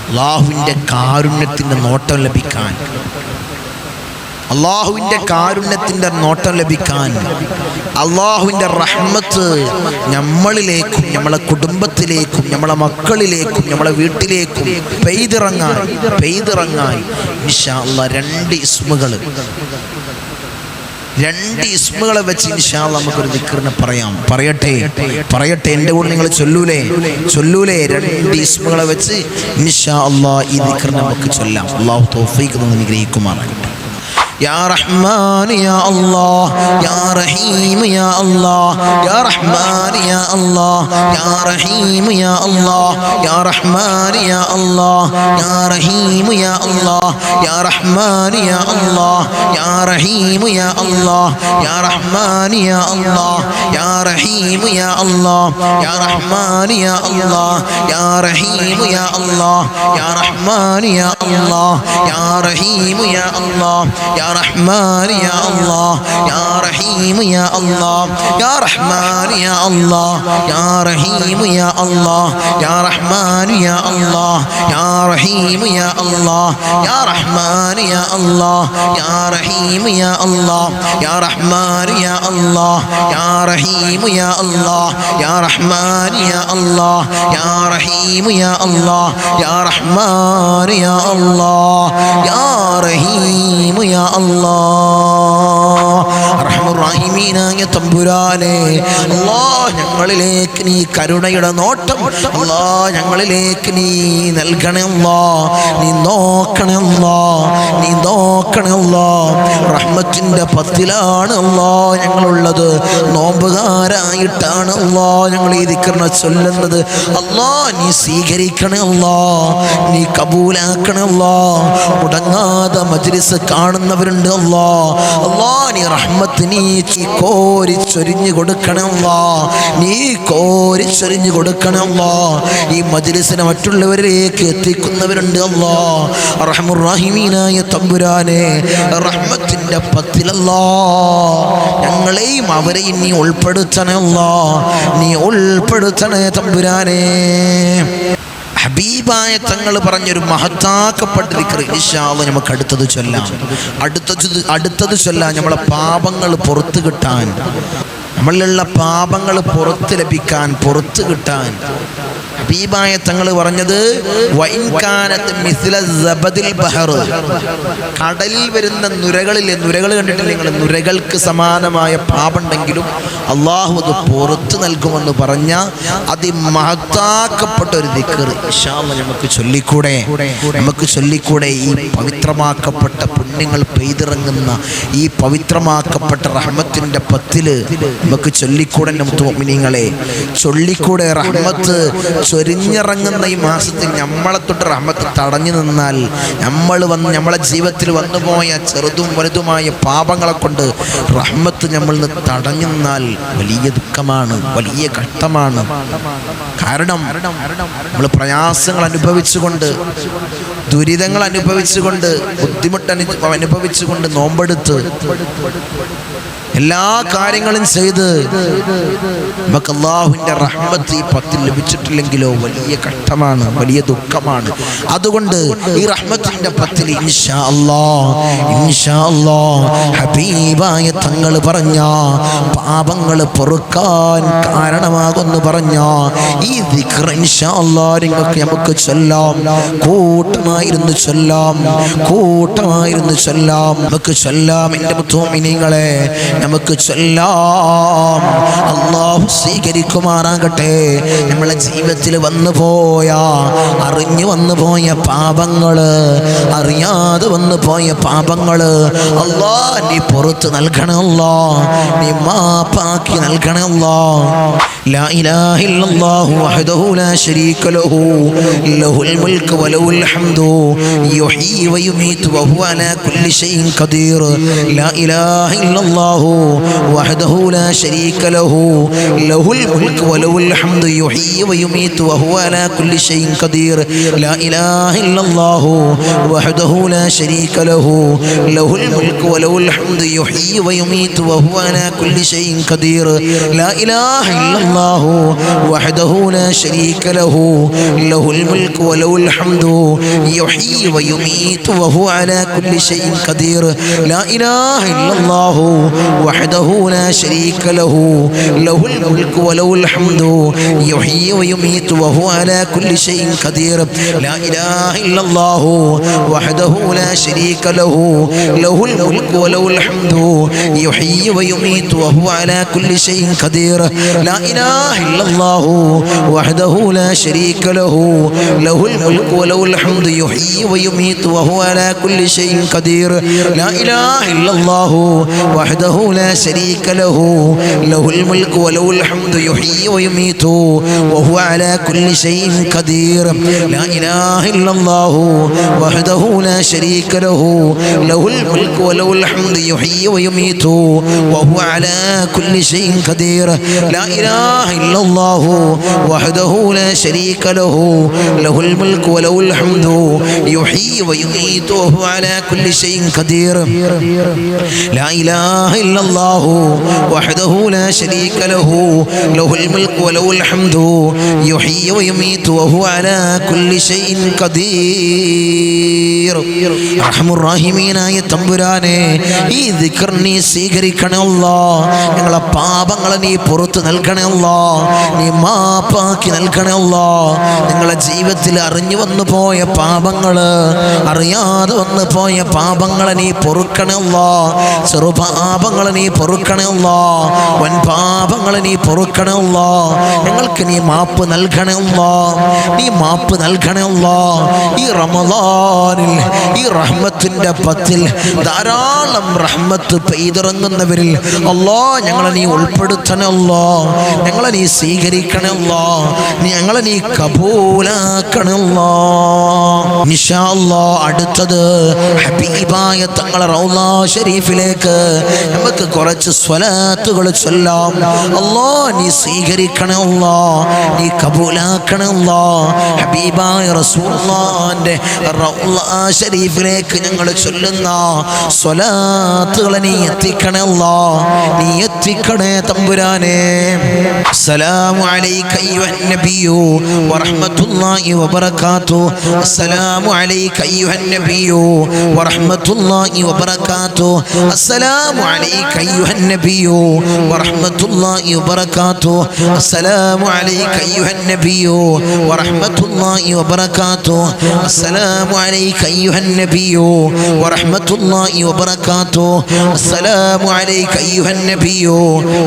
അല്ലാഹുവിന്റെ കാരുണ്യത്തിന്റെ നോട്ടം ലഭിക്കാൻ, അള്ളാഹുവിൻ്റെ കാരുണ്യത്തിൻ്റെ നോട്ടം ലഭിക്കാൻ, അള്ളാഹുവിൻ്റെ റഹ്മത്ത് നമ്മളിലേക്കും നമ്മളെ കുടുംബത്തിലേക്കും നമ്മളെ മക്കളിലേക്കും നമ്മളെ വീട്ടിലേക്കും പെയ്തിറങ്ങാൻ ഇൻഷാ അല്ലാഹ് 2 ഇസ്മുകളെ വെച്ച് ഇൻഷാ അല്ലാഹ് നമുക്കൊരു ദിക്റിനെ പറയട്ടെ. എൻ്റെ കൂടെ നിങ്ങൾ ചൊല്ലൂലേ? 2 ഇസ്മുകളെ വെച്ച് ഇൻഷാ അല്ലാഹ് ഈ ദിക്റിനെ നമുക്ക് ചൊല്ലാം. അല്ലാഹു തൗഫീഖ് തന്ന് അനുഗ്രഹിക്കുമാറാകട്ടെ. يا رحمن يا الله يا رحيم يا الله يا رحمن يا الله يا رحيم يا الله يا رحمن يا الله يا رحيم يا الله يا رحمن يا الله يا رحيم يا الله يا رحمن يا الله يا رحيم يا الله يا رحمن يا الله يا رحيم يا الله يا رحمن يا الله يا رحيم يا الله يا رحمن يا الله يا رحيم يا الله يا رحمن يا الله يا رحيم يا الله يا رحمن يا الله يا رحيم يا الله يا رحمن يا الله يا رحيم يا الله يا رحمن يا الله يا رحيم يا الله يا رحمن يا الله يا رحيم يا الله يا رحمن يا الله يا رحيم يا الله. അർഹമുർറഹീമീനായ തമ്പുരാനെ, അല്ലാഹ് ഞങ്ങളിലേക്ക് നീ കരുണയുടെ നോട്ടം അല്ലാഹ് ഞങ്ങളിലേക്ക് നീ നൽകണേ അല്ലാഹ്, നീ നോക്കണേ അല്ലാഹ്. റഹ്മത്തിന്റെ 10ലാണ് അല്ലാഹ് ഞങ്ങളുള്ളത്, നോമ്പുകാരായിട്ടാണ് അല്ലാഹ് ഞങ്ങൾ ഈ ദിക്റിനെ ചൊല്ലുന്നത്. അല്ലാഹ് നീ സ്വീകരിക്കണേ അല്ലാഹ്, നീ കബൂലാക്കണേ അല്ലാഹ്. മുടങ്ങാതെ മജ്ലിസ് കാണുന്നവരുണ്ട് അല്ലാഹ്, നീ റഹ്മത്ത് നീ കോരി ചൊരിഞ്ഞു കൊടുക്കണം അല്ലാഹ്, നീ കോരി ചൊരിഞ്ഞു കൊടുക്കണം അല്ലാഹ്. ഈ മജ്ലിസിനെ മറ്റുള്ളവരിലേക്ക് എത്തിക്കുന്നവരുണ്ട് അല്ലാഹ്. അർഹമുർറഹീമീനായ തമ്പുരാനെ, റഹ്മത്തിന്റെ 10 അല്ലാഹ് ഞങ്ങളെയും അവരെയും നീ ഉൾപ്പെടുത്തണേ അല്ലാഹ്, നീ ഉൾപ്പെടുത്തണേ തമ്പുരാനെ. ഹബീബായ തങ്ങൾ പറഞ്ഞൊരു മഹത്താക്കപ്പെട്ട ദിക്ർ ഇൻഷാ അല്ലാഹ് നമുക്ക് അടുത്തത് ചൊല്ലാം. നമ്മളെ പാപങ്ങൾ പുറത്തു കിട്ടാൻ, നമ്മളിലുള്ള പാപങ്ങൾ പുറത്ത് ലഭിക്കാൻ, പുറത്തു കിട്ടാൻ ഹബീബായ തങ്ങൾ പറഞ്ഞത് വഇൻ കാനത് മിസ്ല സബദിൽ ബഹർ, കടലിൽ വരുന്ന നുരകൾ കണ്ടിട്ടില്ല നിങ്ങൾ? നുരകൾക്ക് സമാനമായ പാപമുണ്ടെങ്കിലും അള്ളാഹു അത് പുറത്തു നൽകുമെന്ന് പറഞ്ഞ അതിമഹത്താക്കപ്പെട്ട ഒരു ദിക്ർ ഇൻഷാ അല്ലാഹ് നമുക്ക് ചൊല്ലിക്കൂടെ? ഈ പവിത്രമാക്കപ്പെട്ട പുണ്യങ്ങൾ പെയ്തിറങ്ങുന്ന ഈ പവിത്രമാക്കപ്പെട്ട റഹ്മത്തിന്റെ പത്തില് നമുക്ക് ചൊല്ലിക്കൂടെ? മുഅ്മിനീങ്ങളെ, ചൊല്ലിക്കൂടെ? റഹ്മത്ത് ചൊരിഞ്ഞിറങ്ങുന്ന ഈ മാസത്തിൽ നമ്മളെ തൊട്ട് റഹ്മത്ത് തടഞ്ഞു നിന്നാൽ, നമ്മളെ ജീവിതത്തിൽ വന്നുപോയ ചെറുതും വലുതുമായ പാപങ്ങളെ കൊണ്ട് റഹ്മത്ത് നമ്മളിൽ നിന്ന് തടഞ്ഞു നിന്നാൽ വലിയ ദുഃഖമാണ്, വലിയ കഷ്ടമാണ്. കാരണം നമ്മൾ പ്രയാസങ്ങൾ അനുഭവിച്ചുകൊണ്ട്, ദുരിതങ്ങൾ അനുഭവിച്ചുകൊണ്ട്, ബുദ്ധിമുട്ട് അനുഭവിച്ചുകൊണ്ട് നോമ്പെടുത്ത് എല്ലാ കാര്യങ്ങളും ചെയ്ത് നമുക്ക് അല്ലാഹുവിൻ്റെ റഹ്മത്ത് ഈ പത്തിൽ ലഭിച്ചിട്ടില്ലെങ്കിലോ വലിയ കഷ്ടമാണ്, വലിയ ദുഃഖമാണ്. അതുകൊണ്ട് ഈ റഹ്മത്തിന്റെ പത്തിൽ ഇൻഷാ അല്ലാഹ് ഹബീബായ തങ്ങൾ പറഞ്ഞ പാപങ്ങൾ പൊറുക്കാൻ കാരണമാകുന്നു പറഞ്ഞ ഈ ദിക്ർ ഇൻഷാ അല്ലാഹ് നമുക്ക് ചൊല്ലാം. കൂട്ടമായിരുന്നു ചൊല്ലാം. നമുക്ക് ചൊല്ലാം. എൻ്റെ മുഅ്മിനീങ്ങളെ, നമുക്ക് ചൊല്ലാം. അല്ലാഹു സ്വീകരിക്കുമാറാകട്ടെ. നമ്മളെ ജീവിതത്തിൽ അറിഞ്ഞു വന്നുപോയ പാപങ്ങള്, അറിയാതെ വന്നുപോയ പാപങ്ങള് അല്ലാഹ് നീ പുറത്ത് നൽകണേ അല്ലാഹ്, നീ മാപ്പാക്കി നൽകണേ അല്ലാഹ്. لا إله إلا الله وحده لا شريك له له الملك وله الحمد يحيي ويميت وهو على كل شيء قدير. لا إله إلا الله وحده لا شريك له له الملك وله الحمد يحيي ويميت وهو على كل شيء قدير. لا إله إلا الله وحده لا شريك له له الملك وله الحمد يحيي ويميت وهو على كل شيء قدير. لا إله إلا الله وحده لا شريك له له الملك وله الحمد يحيي ويميت وهو على كل شيء قدير. لا إله إلا الله وحده لا شريك له له الملك وله الحمد يحيي ويميت وهو على كل شيء قدير. لا إله إلا الله وحده لا شريك له له الملك وله الحمد يحيي ويميت وهو على كل شيء قدير. لا إله إلا الله وحده لا شريك له له الملك وله الحمد يحيي ويميت وهو على كل شيء قدير. لا إله إلا الله وحده لا شريك له له الملك وله الحمد يحيي ويميت وهو على كل شيء قدير. لا إله إلا الله وحده لا شريك له له الملك وله الحمد يحيي ويميت وهو على كل شيء قدير. لا إله إلا الله وحده لا شريك له له الملك وله الحمد يحيي ويميت وهو على كل شيء قدير. لا إله إلا الله وحده لا شريك له له الملك وله الحمد يحيي ويميت وهو على كل شيء قدير. അർഹമുർ റഹീമീനായ തമ്പുരാനെ, ഈ ദിക്ർ നീ സ്വീകരിക്കണേ അല്ലാഹ്. ഞങ്ങളെ പാപങ്ങളെ നീ പുറത്ത് നൽകണേ അല്ലാഹ്, നീ മാപ്പാക്കി നൽകണേ അല്ലാഹ്. നിങ്ങളെ ജീവിതത്തിൽ അറിഞ്ഞു വന്നു പോയ പാപങ്ങള്, അറിയാതെ വന്നു പോയ പാപങ്ങളെ നീ പൊറുക്കണേ അല്ലാഹ്. ചെറുപാപങ്ങളെ നീ പൊറുക്കണേ അല്ലാഹ്, വൻ പാപങ്ങളെ നീ പൊറുക്കണേ അല്ലാഹ്. ഞങ്ങൾക്ക് നീ മാപ്പ് നൽകണേ അല്ലാഹ്, നീ മാപ്പ് നൽകണേ അല്ലാഹ്. ഈ റമളാനിൽ ഈ റഹ്മത്തിന്റെ പത്തിൽ ധാരാളം റഹ്മത്ത് പെയ്തിറങ്ങുന്നവരിൽ അല്ലാഹ് ഞങ്ങളെ നീ ഉൾപ്പെടുത്തണേ അല്ലാഹ്, ഞങ്ങളെ നീ സ്വീകരിക്കണേ അല്ലാഹ്, ഞങ്ങളെ നീ കബൂലാക്കണേ അല്ലാഹ്. ഇൻഷാ അല്ലാഹ് അടുത്തത് ഹബീബായ തങ്ങളെ റൗള ശരീഫിലേക്ക് നമുക്ക് കുറച്ച് സ്വലാത്തുകൾ ചൊല്ലാം. അല്ലാഹ് നീ സ്വീകരിക്കണേ അല്ലാഹ്, നീ കബൂലാക്കണേ അല്ലാഹ്. ഹബീബായ റസൂലുള്ളാഹിന്റെ റൗള ശരീഫിലേക്ക് ഞങ്ങൾ ചൊല്ലുന്ന സ്വലാത്തുകളെ നീ എത്തിക്കണേ അല്ലാഹ്, നീ എത്തിക്കണേ തമ്പുരാനെ. അസ്സലാമു അലൈക അയ്യുഹൻ നബിയ്യു വറഹ്മത്തുള്ളാഹി വബറകാതുഹു. അസ്സലാമു അലൈക അയ്യുഹൻ നബിയ്യു വറഹ്മത്തുള്ളാഹി വബറകാതുഹു. അസ്സലാമു അലൈക അയ്യുഹൻ നബിയ്യു വറഹ്മത്തുള്ളാഹി الله وبركاته السلام عليك أيها النبي ورحمة الله وبركاته السلام عليك أيها النبي ورحمة الله وبركاته السلام عليك أيها النبي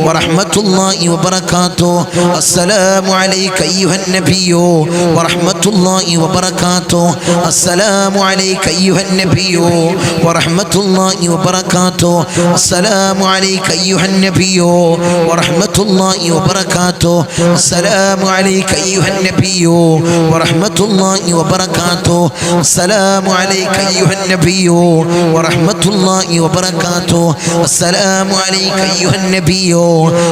ورحمة الله وبركاته السلام عليك أيها النبي ورحمة الله وبركاته السلام عليك أيها النبي ورحمة الله وبركاته السلام عليك أيها النبي ورحمة الله وبركاته السلام عليك أيها النبي ورحمة الله وبركاته السلام عليك أيها النبي ورحمة الله وبركاته السلام عليك أيها النبي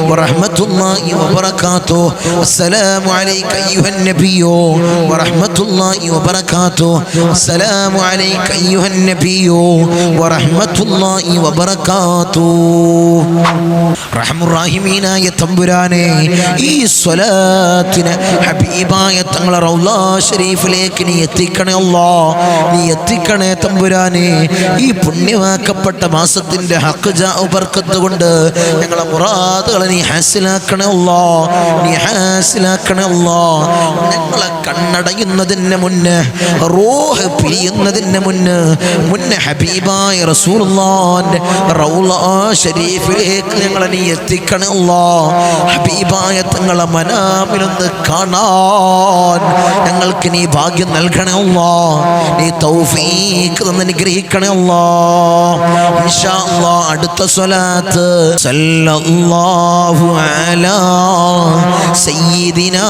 ورحمة الله وبركاته السلام عليك أيها النبي ورحمة الله وبركاته السلام عليك أيها النبي ورحمة الله وبركاته رحم الراحمين يا തമ്പുരാനെ ഈ സ്വലാത്തിനെ ഹബീബായ തങ്ങളെ റൗള ശരീഫിലേക്ക് നീ എത്തിക്കണേ അല്ലാഹ് നീ എത്തിക്കണേ തമ്പുരാനെ ഈ പുണ്യമാക്കപ്പെട്ട മാസത്തിന്റെ ഹഖ് ജാഉ ബർക്കത്ത് കൊണ്ട് ഞങ്ങളെ മുറാദുകളെ നീ ഹാസിലാക്കണേ അല്ലാഹ് നീ ഹാസിലാക്കണേ അല്ലാഹ് ഞങ്ങളെ കണ്ണടയുന്നതിന് മുന്നേ റൂഹ് പിരിയുന്നതിന് മുന്നേ ഹബീബായ റസൂലുള്ളാഹിന്റെ റൗള ശരീഫിലേക്ക് ഞങ്ങളെ നീ എത്തിക്കണേ അല്ലാഹ് ഹബീബായ തങ്ങളെ മനാമിലൊന്ന് കാണാൻ ഞങ്ങൾക്ക് നീ ഭാഗ്യം നൽകണേ അല്ലാഹ് നീ തൗഫീഖ് തന്ന് അനുഗ്രഹിക്കണേ അല്ലാഹ് ഇൻഷാ അല്ലാഹ് അടുത്ത സ്വലാത്ത് സല്ലല്ലാഹു അലാ സയ്യിദിനാ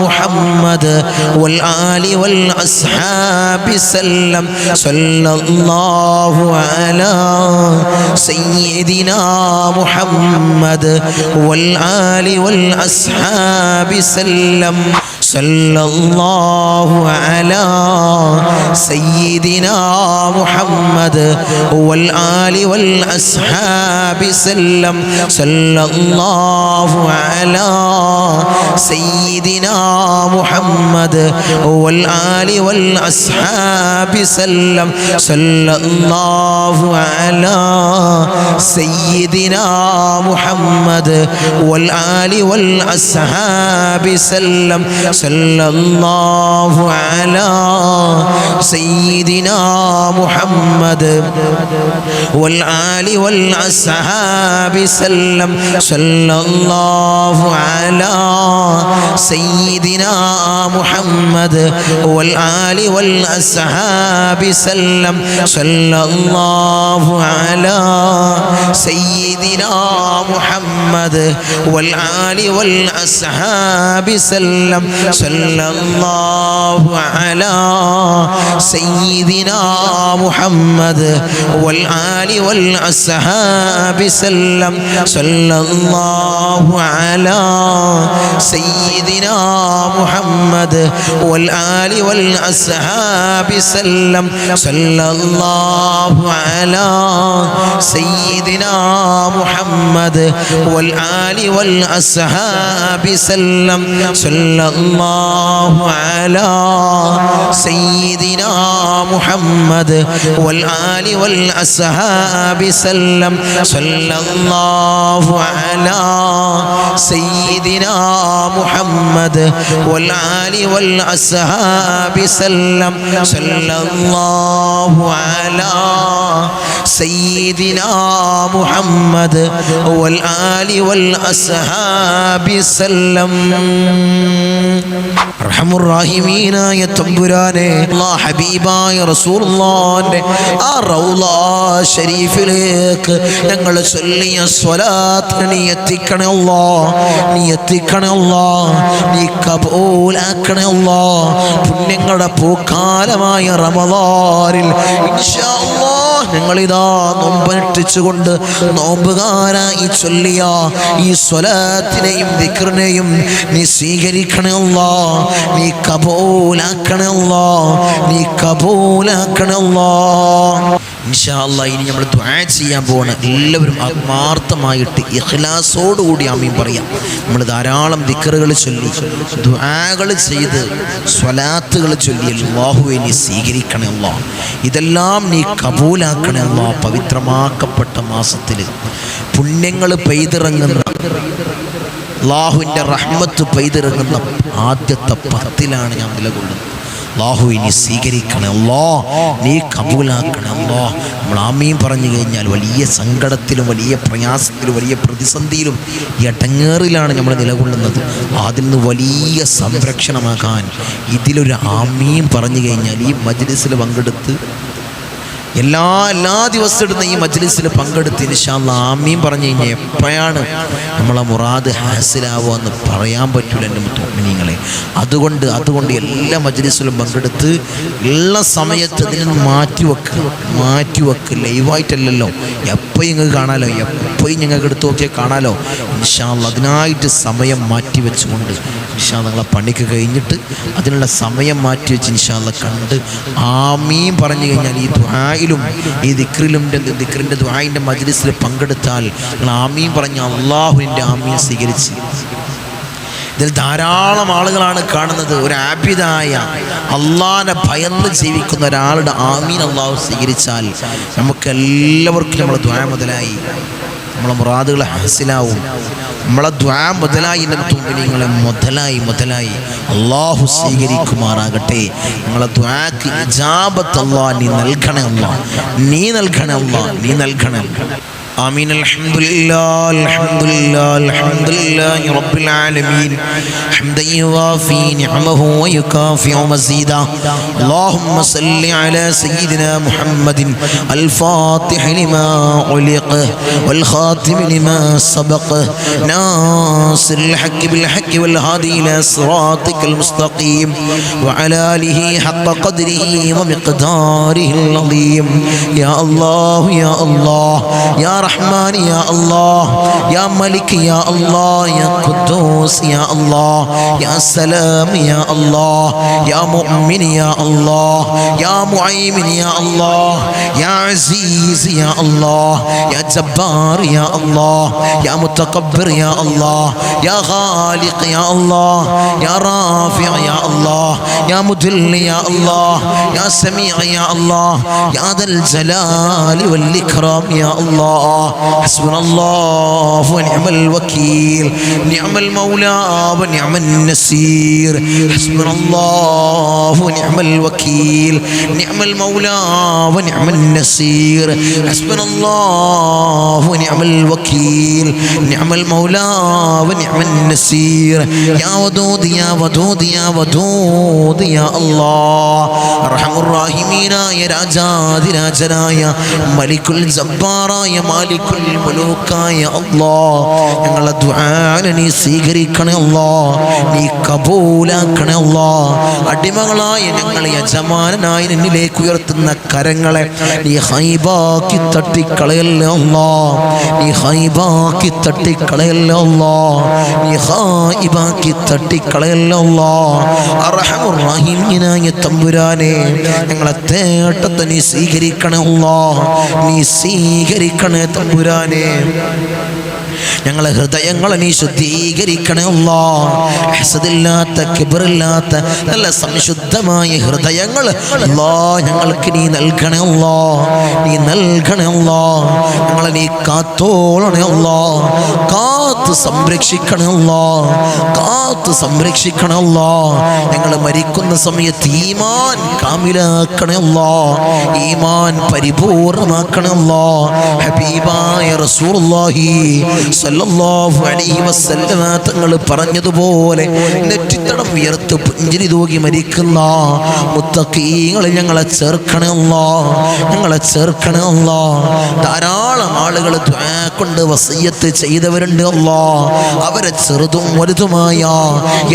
മുഹമ്മദ് വൽ ആലി വൽ അസ്ഹാബി സല്ലം സല്ലല്ലാഹു അലാ സയ്യിദിനാ മുഹമ്മദ് വൽ ആലി വൽ അസ്ഹാബി സല്ലം സല്ലല്ലാഹു അലാ സയ്യിദിനാ മുഹമ്മദ് വൽ ആലി വൽ അസ്ഹാബി സല്ലം സല്ലല്ലാഹു അലാ സയ്യിദിനാ മുഹമ്മദ് വൽ ആലി വൽ അസ്ഹാബി സല്ലം സല്ലല്ലാഹു അലാ സയ്യിദിനാ മുഹമ്മദ് വൽ ആലി വൽ അസ്ഹാബി സല്ലം സല്ലല്ലാഹു അലാ സയ്യിദിനാ മുഹമ്മദ് വൽ ആലി വൽ അസ്ഹാബി സല്ലം സല്ലല്ലാഹു അലാ സയ്യിദിനാ മുഹമ്മദ് വൽ ആലി വൽ അസ്ഹാബി സല്ലം സല്ലല്ലാഹു അലാ സയ്യിദിനാ മുഹമ്മദ് വൽ ആലി വൽ അസ്ഹാബി സല്ലം സല്ലല്ലാഹു അലാ സയ്യിദിനാ മുഹമ്മദ് വൽ ആലി വൽ അസ്ഹാബി സല്ലം സല്ലല്ലാഹു അലാ സയ്യിദിനാ മുഹമ്മദ് വൽ ആലി വൽ അസ്ഹാബി സല്ലം സല്ലല്ലാഹു അലാ സയ്യിദിനാ മുഹമ്മദ് വൽ ആലി വൽ അസ്ഹാബി സല്ലം സല്ലല്ലാഹു അലാ സയ്യിദിനാ മുഹമ്മദ് വൽ ആലി വൽ അസ്ഹാബി സല്ലം സല്ലല്ലാഹു അലാ സയ്യിദിനാ മുഹമ്മദ് വൽ ആലി വൽ അസ്ഹാബി സല്ലം സല്ലല്ലാഹു അലാ സയ്യിദിനാ മുഹമ്മദ് വൽ ആലി വൽ അസ്ഹാബി സല്ലം അർഹമുർ റഹീമീനായ തമ്പുരാനെ അല്ലാഹ് ഹബീബായ റസൂലുള്ളാഹിന്റെ ആ റൗള ശരീഫിലേക്ക് ഞങ്ങൾ ചൊല്ലിയ സ്വലാത്ത് നീ എത്തിക്കണേ അല്ലാഹ് നീ എത്തിക്കണേ അല്ലാഹ് നീ കബൂലാക്കണേ അല്ലാഹ് പുണ്യങ്ങളുടെ പൂക്കാലമായ റമളാനിൽ ഇൻഷാ അല്ലാഹ് ഞങ്ങളിതാ നോമ്പനുഷ്ഠിച്ചുകൊണ്ട് നോമ്പുകാരായി ചൊല്ലിയ ഈ സ്വലാത്തിനെയും ദിക്റിനെയും നീ സ്വീകരിക്കണേ അല്ലാഹ് നീ കബൂലാക്കണേ അല്ലാഹ് നീ കബൂലാക്കണേ അല്ലാഹ് ഇൻഷാ അല്ലാഹ് ഇനി നമ്മൾ ദുആ ചെയ്യാൻ പോവാണ് എല്ലാവരും ആത്മാർത്ഥമായിട്ട് ഇഖ്ലാസോടുകൂടി ആമീൻ പറയാം നമ്മൾ ധാരാളം ദിക്റുകൾ ചൊല്ലി ദുആകൾ ചെയ്ത് സ്വലാത്തുകൾ ചൊല്ലി അല്ലാഹുവേ നീ സ്വീകരിക്കണേ അല്ലാഹ് ഇതെല്ലാം നീ കബൂലാക്കണേ അല്ലാഹ് പവിത്രമാക്കപ്പെട്ട മാസത്തിൽ പുണ്യങ്ങൾ പെയ്തിറങ്ങുന്ന അള്ളാഹുവിൻ്റെ റഹ്മത്ത് പെയ്തിറങ്ങുന്ന ആദ്യത്തെ 10 ഞാൻ നിലകൊള്ളുന്നത്. അല്ലാഹു നീ സ്വീകരിക്കണേ അല്ലാ, നീ കബൂലാക്കണേ അല്ലാ. നമ്മൾ ആമീൻ പറഞ്ഞു കഴിഞ്ഞാൽ വലിയ സങ്കടത്തിലും വലിയ പ്രയാസത്തിലും വലിയ പ്രതിസന്ധിയിലും ഇടങ്ങേറിലാണ് നമ്മൾ നിലകൊള്ളുന്നത്. അതിൽ നിന്ന് വലിയ സംരക്ഷണമാകാൻ ഇതിലൊരു ആമീൻ പറഞ്ഞു കഴിഞ്ഞാൽ ഈ മജ്ലിസിൽ പങ്കെടുത്ത് എല്ലാ ദിവസവും ഇടുന്ന ഈ മജ്ലിസിൽ പങ്കെടുത്ത് ഇൻഷാ അല്ലാഹ് ആമീൻ പറഞ്ഞു കഴിഞ്ഞാൽ എപ്പോഴാണ് നമ്മളെ മുറാദ് ഹാസിലാവുക എന്ന് പറയാൻ പറ്റില്ല എൻ്റെ മുഅ്മിനീങ്ങളെ. അതുകൊണ്ട് എല്ലാ മജ്ലിസിലും പങ്കെടുത്ത് ഉള്ള സമയത്ത് ഇതിന് മാറ്റിവെക്ക് ലൈവായിട്ടല്ലല്ലോ, എപ്പോഴും നിങ്ങൾക്ക് കാണാലോ, എപ്പോഴും ഞങ്ങൾക്ക് എടുത്ത് നോക്കിയാൽ കാണാലോ. ഇൻഷാ അല്ലാഹ് അതിനായിട്ട് സമയം മാറ്റി വെച്ചുകൊണ്ട് ഇൻഷാ അല്ലാഹ് നിങ്ങളെ പണിക്ക് കഴിഞ്ഞിട്ട് അതിനുള്ള സമയം മാറ്റി വെച്ച് ഇൻഷാ അല്ലാഹ് കണ്ട് ആമീൻ പറഞ്ഞു കഴിഞ്ഞാൽ ഈ ദുആയിലും ഈ ദിക്റിൻ്റെ ദുആയിൻ്റെ മജ്ലിസിൽ പങ്കെടുത്താൽ നിങ്ങൾ ആമീൻ പറഞ്ഞ അല്ലാഹുവിൻ്റെ ആമീൻ സ്വീകരിച്ച് ഇതിൽ ധാരാളം ആളുകളാണ് കാണുന്നത്. ഒരു ആബിദായ അള്ളാനെ ഭയന്ന് ജീവിക്കുന്ന ഒരാളുടെ ആമീൻ അല്ലാഹു സ്വീകരിച്ചാൽ നമുക്കെല്ലാവർക്കും നമ്മളെ ദുആ മുതലായി, നമ്മളെ മുറാദുകൾ ഹാസിലാവും. നമ്മളെ ദുആ മുതലായി നിങ്ങളെ മുതലായി അല്ലാഹു സ്വീകരിക്കുമാറാകട്ടെ. നമ്മളെ ദുആക്ക് ഇജാബത്ത് അല്ലാഹ് നീ നൽകണേ അല്ലാഹ്, നീ നൽകണേ. آمين. الحمد لله رب العالمين حمدا يوافي نعمه ويكافئ مزيدا. اللهم صل على سيدنا محمد الفاتح لما علق والخاتم لما سبق ناصر الحق بالحق والهادي إلى صراطك المستقيم وعلى آله حق قدره ومقداره العظيم. يا الله يا الله يا رحمن يا الله يا ملك يا الله يا قدوس يا الله يا سلام يا الله يا مؤمن يا الله يا معيمن يا الله يا عزيز يا الله يا جبار يا الله يا متكبر يا الله يا خالق يا الله يا رافع يا الله يا مذل يا الله يا سميع يا الله يا ذا الجلال والإكرام يا الله. حسبنا الله ونعم الوكيل نعم المولى ونعم النصير. حسبنا الله ونعم الوكيل نعم المولى ونعم النصير. حسبنا الله ونعم الوكيل نعم المولى ونعم النصير. يا ودود يا ودود يا ودود يا الله أرحم الراحمين يا രാജാതിരാജനായ മലിക്കുൽ ജബ്ബാറായ മാലിക്കുൽ മുലൂക്കായ അല്ലാഹ് ഞങ്ങളുടെ ദുആ നീ സ്വീകരിക്കണേ അല്ലാഹ്, നീ കബൂലാക്കണേ അല്ലാഹ്. അടിമകളായ ഞങ്ങളെ യജമാനനായി നിന്നിലേക്ക് ഉയർത്തുന്ന കരങ്ങളെ നീ ഹൈബാക്കി തട്ടിക്കളയല്ലേ അല്ലാഹ്, നീ ഹൈബാക്കി തട്ടിക്കളയല്ലേ അല്ലാഹ്, നീ ഹൈബാക്കി തട്ടിക്കളയല്ലേ അല്ലാഹ്. അർഹമുർ റഹീമിനായ തമ്പുരാനെ ഞങ്ങളെ തേട്ടത്തെ നീ സ്വീകരിക്കണേ അല്ലാഹ്, നീ സ്വീകരിക്കണേ തമ്പുരാനെ. ഞങ്ങളെ ഹൃദയങ്ങളെ നീ ശുദ്ധീകരിക്കണേ അല്ലാഹ്. ഹസദില്ലാത്ത കിബ്റില്ലാത്ത നല്ല സംശുദ്ധമായ ഹൃദയങ്ങൾ അല്ലാഹ് ഞങ്ങൾക്ക് നീ നൽകണേ അല്ലാഹ്, നീ നൽകണേ അല്ലാഹ്. ഞങ്ങളെ നീ കാത്തോളണേ അല്ലാഹ്, കാത്ത് സംരക്ഷിക്കണേ അല്ലാഹ്, കാത്ത് സംരക്ഷിക്കണേ അല്ലാഹ്. ഞങ്ങൾ മരിക്കുന്ന സമയത്ത് ഈമാൻ കാമിലാക്കണേ അല്ലാഹ്, ഈമാൻ പരിപൂർണമാക്കണേ അല്ലാഹ്. ഹബീബായ റസൂലുള്ളാഹി സല്ലല്ലാഹു അലൈഹി വസല്ലമ തങ്ങൾ പറഞ്ഞതുപോലെ നെറ്റിത്തടം ഉയർത്ത് പുഞ്ചിരി തൂകി മരിക്കുന്ന മുത്തഖീങ്ങളിൽ ഞങ്ങളെ ചേർക്കണേ അല്ലാഹ്, ഞങ്ങളെ ചേർക്കണേ അല്ലാഹ്. ധാരാളം ആളുകൾ ദുആ കൊണ്ട് വസിയ്യത്ത് ചെയ്തവരുണ്ട് അല്ലാഹ്. അവരെ ചെറുതും വലുതുമായ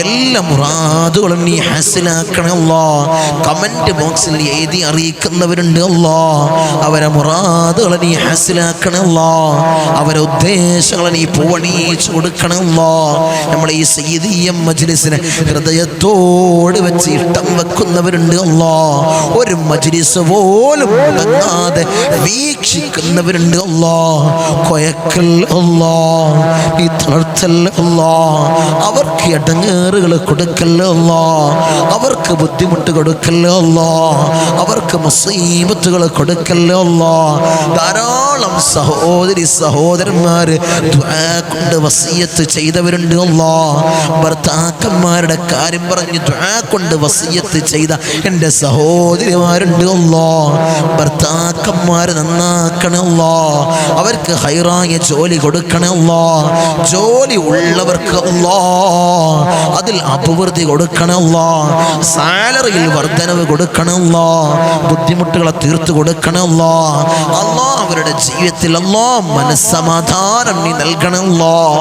എല്ലാ മുറാദുകളും നീ ഹാസിലാക്കണേ അല്ലാഹ്. കമന്റ് ബോക്സിൽ എഴുതി അറിയിക്കുന്നവരുണ്ട് അല്ലാഹ്. അവരെ മുറാദുകളെ നീ ഹാസിലാക്കണേ അല്ലാഹ്, അവരെ ഉദ്ദേശങ്ങളെ നീ പൂവണിയിച്ചു കൊടുക്കണം അല്ലാഹ്. നമ്മളെ ഈ സയ്യിദിയ്യ മജ്ലിസിനെ ഹൃദയത്തോട് വെച്ച് ഇഷ്ടം വെക്കുന്നവരുണ്ട് അല്ലാഹ്. ഒരു മജ്ലിസ് പോലും മുടങ്ങാതെ വീക്ഷിക്കുന്നവരുണ്ട് അല്ലാഹ്. കൊയക്കൽ അല്ലാഹ്, നീ തളർത്തൽ അല്ലാഹ്. അവർക്ക് ഇടങ്ങേറുകൾ കൊടുക്കല്ല അല്ലാഹ്, അവർക്ക് ബുദ്ധിമുട്ട് കൊടുക്കല്ല അല്ലാഹ്, അവർക്ക് മുസീബത്തുകൾ കൊടുക്കല്ല അല്ലാഹ്. ധാരാളം സഹോദരി സഹോദരന്മാര് ദുആ കൊണ്ട് വസിയത്ത് ചെയ്തവരുണ്ട് അല്ലാഹ്. ഭർത്താക്കന്മാരുടെ കാര്യം പറഞ്ഞ് ദുആ കൊണ്ട് വസിയത്ത് ചെയ്ത എൻ്റെ സഹോദരിമാരുണ്ട് അല്ലാഹ്. ഭർത്താക്കന്മാർ നന്നാക്കണേ അല്ലാഹ്. അവർക്ക് ഹൈറായ ജോലി കൊടുക്കണേ അല്ലാഹ്. ജോലി ഉള്ളവർക്ക് അല്ലാഹ് അതിൽ അഭിവൃദ്ധി കൊടുക്കണേ അല്ലാഹ്. സാലറിയിൽ വർധനവ് കൊടുക്കണേ അല്ലാഹ്. ബുദ്ധിമുട്ടുകളെ തീർത്തു കൊടുക്കണേ അല്ലാഹ്. അല്ലാഹ് അവരുടെ ജീവിതത്തിൽ അല്ലാഹ് മനസ്സമാധാനം നീ നൽകണേ അല്ലാഹ്.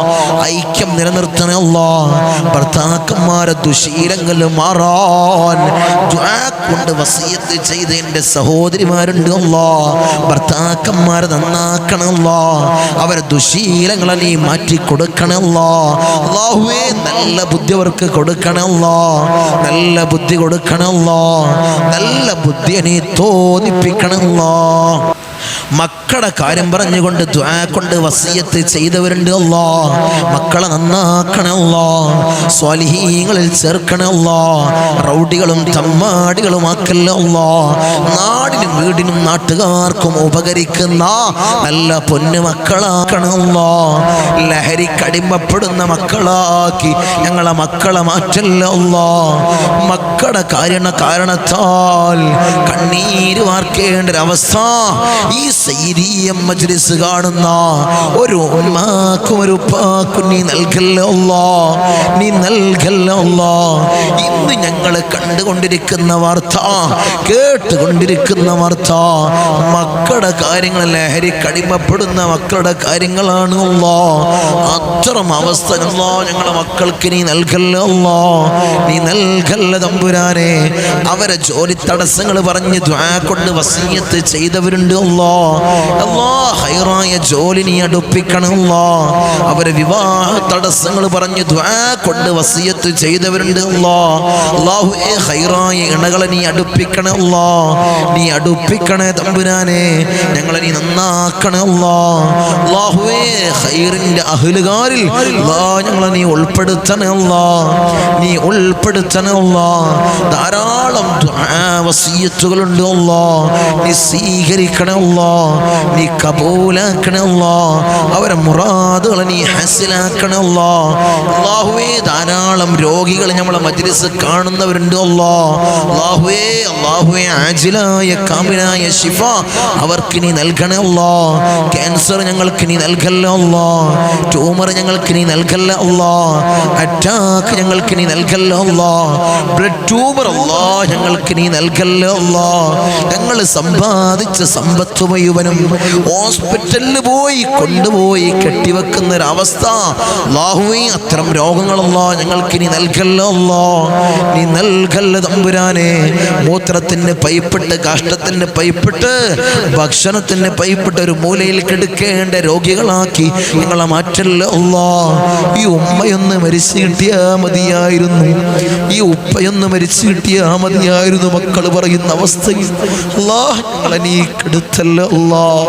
ഐക്യം നിലനിർത്തണേ അല്ലാഹ്. ഭർത്താക്കന്മാരെ ദുശീലങ്ങൾ മാറാൻ ദുആ കൊണ്ട് വസിയത്ത് ചെയ്ത എൻ്റെ സഹോദരിമാരുണ്ട് അല്ലാഹ്. ഭർത്താക്കന്മാരെ നന്നാക്കണേ അല്ലാഹ്. അവരെ ദുശീലങ്ങളെ നീ മാറ്റി കൊടുക്കണേ അല്ലാഹ്. അല്ലാഹുവേ നല്ല ബുദ്ധി അവർക്ക് കൊടുക്കണേ അല്ലാഹ്. നല്ല ബുദ്ധി കൊടുക്കണേ അല്ലാഹ്. നല്ല ബുദ്ധിയെ നീ തോന്നിപ്പിക്കണേ അല്ലാഹ്. മക്കളുടെ കാര്യം പറഞ്ഞുകൊണ്ട് ദുആ കൊണ്ട് വസിയത്ത് ചെയ്തവരുണ്ട് അല്ലാഹ്. മക്കളെ നന്നാക്കണേ അല്ലാഹ്. സ്വാലിഹീങ്ങളിൽ ചേർക്കണേ അല്ലാഹ്. റൗഡികളും തമ്മാടികളും ആക്കല്ലേ അല്ലാഹ്. നാടിനും വീടിനും നാട്ടുകാർക്കും ഉപകരിക്കുന്ന നല്ല പൊന്നു മക്കളാക്കണേ അല്ലാഹ്. ലഹരിക്കടിമപ്പെടുന്ന മക്കളാക്കി ഞങ്ങളെ മക്കളെ മാറ്റല്ലേ അല്ലാഹ്. മക്കളുടെ കാരണത്താൽ കണ്ണീര് വാർക്കേണ്ട ഒരവസ്ഥ ഈ സയ്യിദിയ മജ്ലിസ് കാണുന്ന ഒരു ഉമ്മാക്കും ഒരു ഉപ്പാക്കും നീ നൽകല്ലേ അല്ലാഹ്. നീ നൽകല്ലേ അല്ലാഹ്. ഇന്ന് ഞങ്ങൾ കണ്ടുകൊണ്ടിരിക്കുന്ന വാർത്ത, കേട്ടുകൊണ്ടിരിക്കുന്ന വാർത്ത മക്കളുടെ കാര്യങ്ങൾ, ലഹരിക്കടിമപ്പെടുന്ന മക്കളുടെ കാര്യങ്ങളാണ് അല്ലാഹ്. അത്തരം അവസ്ഥ അല്ലാഹ് ഞങ്ങളെ മക്കൾക്ക് നീ നൽകല്ലേ അല്ലാഹ്. നീ നൽകല്ലേ തമ്പുരാനെ. അവരെ ജോലി തടസ്സങ്ങൾ പറഞ്ഞ് ദുആ കൊണ്ട് വസിയത്ത് ചെയ്തവരുണ്ട് അല്ലാഹ്. ഹൈറായ ജോലി നീ അടുപ്പിക്കണം അല്ലാഹ്. അവരെ വിവാഹ തടസ്സങ്ങൾ പറഞ്ഞ് ദുആ കൊണ്ട് വസിയത്ത് ചെയ്തവരുണ്ട് അല്ലാഹ്. അല്ലാഹുവേ ഹൈറായ ഇണകളെ നീ അടുപ്പിക്കണം അല്ലാഹ്. നീ അടുപ്പിക്കണേ തമ്പുരാനെ. ഞങ്ങളെ നീ നന്നാക്കണേ അല്ലാഹ്. അല്ലാഹുവേ ഹൈറിന്റെ അഹ്ലുകാരിൽ അല്ലാഹ് ഞങ്ങളെ നീ ഉൾപ്പെടുത്തണേ അല്ലാഹ്. നീ ഉൾപ്പെടുത്തണേ അല്ലാഹ്. ധാരാളം ദുആ വസിയത്തുകളുണ്ട് അല്ലാഹ്. നീ സ്വീകരിക്കണേ അല്ലാഹ്. നീ കബൂലാക്കണേ അല്ലാഹ്. അവരെ മുറാദുകളെ നീ ഹസിലാക്കണേ അല്ലാഹ്. അല്ലാഹുവേ ധാരാളം രോഗികൾ നമ്മളെ മജ്ലിസ് കാണുന്നവരുണ്ട് അല്ലാഹ്. അല്ലാഹുവേ ആജിലായ കാമിലായ ശിഫ അവർക്ക് നീ നൽകണേ അല്ലാഹ്. ക്യാൻസർ ഞങ്ങൾക്ക് നീ നൽകല്ലേ അല്ലാഹ്. ട്യൂമർ ഞങ്ങൾക്ക് നീ നൽകല്ലേ അല്ലാഹ്. അറ്റാക്ക് ഞങ്ങൾക്ക് നീ നൽകല്ലേ അല്ലാഹ്. ബ്ലഡ് ട്യൂമർ അല്ലാഹ് ഞങ്ങൾക്ക് നീ നൽകല്ലേ അല്ലാഹ്. ഞങ്ങൾ സമ്പാദിച്ച സമ്പത്ത് മുഴുവനും ഹോസ്പിറ്റലിൽ കൊണ്ടുപോയി കെട്ടിവെക്കുന്ന ഒരവസ്ഥ അല്ലാഹുവേ അത്തരം രോഗങ്ങളല്ലാഹ് ഞങ്ങൾക്ക് നീ നൽകല്ലേ അല്ലാഹ്. നീ നൽകല്ലേ തമ്പുരാനെ. മൂത്രത്തിന് പൈപ്പിട്ട്, കാഷ്ടത്തിന് പൈപ്പിട്ട്, ഭക്ഷണത്തിന് പൈപ്പിട്ട് ഒരു മൂലയിൽ കിടക്കേണ്ട രോഗികളാക്കി ഞങ്ങളെ മാറ്റല്ലേ അല്ലാഹ്. ഈ ഉമ്മയൊന്ന് മരിച്ചു കിട്ടിയാ മതിയായിരുന്നു, ഈ ഉപ്പയൊന്ന് മരിച്ചു കിട്ടിയാ മതിയായിരുന്നു മക്കൾ പറയുന്ന അവസ്ഥയിൽ അല്ലാഹ് ഞങ്ങളെ നീ കെടുത്തല്ലേ അല്ലാഹ്.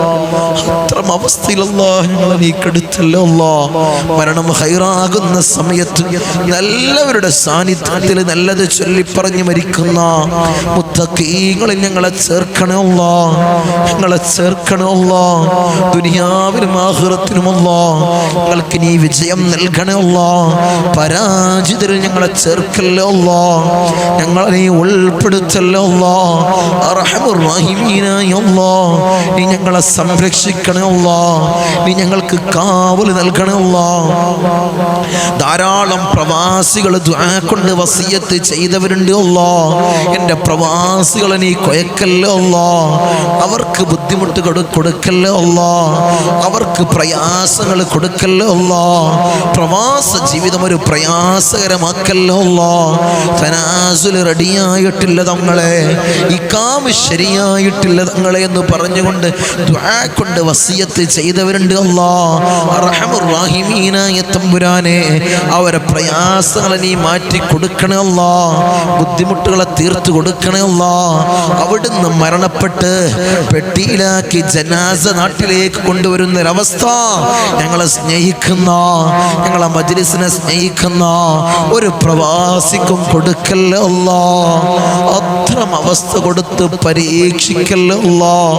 അത്തരം അവസ്ഥയിൽ അല്ലാഹ് ഞങ്ങളെ നീ കെടുത്തല്ലേ അല്ലാഹ്. മരണം ഹൈറാകുന്ന സമയത്ത് നല്ലവരുടെ സാന്നിധ്യത്തിൽ നല്ലത് ചൊല്ലിപ്പറഞ്ഞ് മരിക്കുന്ന മുത്തഖീങ്ങളിൽ ഞങ്ങളെ ചേർക്കണേ അല്ലാഹ്. ഞങ്ങളെ ചേർക്കണേ അല്ലാഹ്. ദുനിയാവിലും ആഖിറത്തിലും അല്ലാഹ് ഞങ്ങൾക്ക് നീ വിജയം നൽകണേ അല്ലാഹ്. പരാജിതരിൽ ഞങ്ങളെ ചേർക്കല്ലേ അല്ലാഹ്. ഞങ്ങളെ നീ ഉൾപ്പെടുത്തല്ലേ അല്ലാഹ്. അർഹമുർ റഹീമീനായ അല്ലാഹ് നീ ഞങ്ങളെ സംരക്ഷിക്കണേ അല്ലാഹ്. നീ ഞങ്ങൾക്ക് കാവൽ നൽകണേ അല്ലാഹ്. ധാരാളം പ്രവാസികൾ ദുആ കൊണ്ട് വസിയത്ത് ചെയ്തവരുണ്ട് അല്ലാഹ്. എൻ്റെ പ്രവാസികളെ നീ കൊയക്കല്ലേ അല്ലാഹ്. അവർക്ക് ബുദ്ധിമുട്ട് കൊടുക്കല്ലേ അല്ലാഹ്. അവർക്ക് പ്രയാസങ്ങൾ കൊടുക്കല്ലേ അല്ലാഹ്. പ്രവാസ ജീവിതം ഒരു പ്രയാസകരമാക്കല്ലേ അല്ലാഹ്. തനാസുൽ റെഡിയായിട്ടില്ല തങ്ങളെ, ഇഖാമ ശരിയായിട്ടില്ല തങ്ങളെ എന്ന് പറഞ്ഞുകൊണ്ട് ദുആ കൊണ്ട് വസിയത്ത് ചെയ്തവരുണ്ട് അല്ലാഹ്. അർഹമുർ റഹീമീനായ തമ്പുരാനെ അവരെ പ്രയാസങ്ങളെ നീ മാറ്റി കൊടുക്കണേ അല്ലാഹ്. ബുദ്ധിമുട്ടുകളെ തീർത്തു കൊടുക്കണേ അല്ലാഹ്. അവിടുന്ന് മരണപ്പെട്ട് പെട്ടിയിലാക്കി ജനാസ നാട്ടിലേക്ക് കൊണ്ടുവരുന്ന ഒരവസ്ഥ ഞങ്ങളെ സ്നേഹിക്കുന്ന, ഞങ്ങളെ മജ്ലിസിനെ സ്നേഹിക്കുന്ന ഒരു പ്രവാസിക്കും കൊടുക്കല്ലേ അല്ലാഹ്. അത്തരം അവസ്ഥ കൊടുത്ത് പരീക്ഷിക്കല്ലേ അല്ലാഹ്.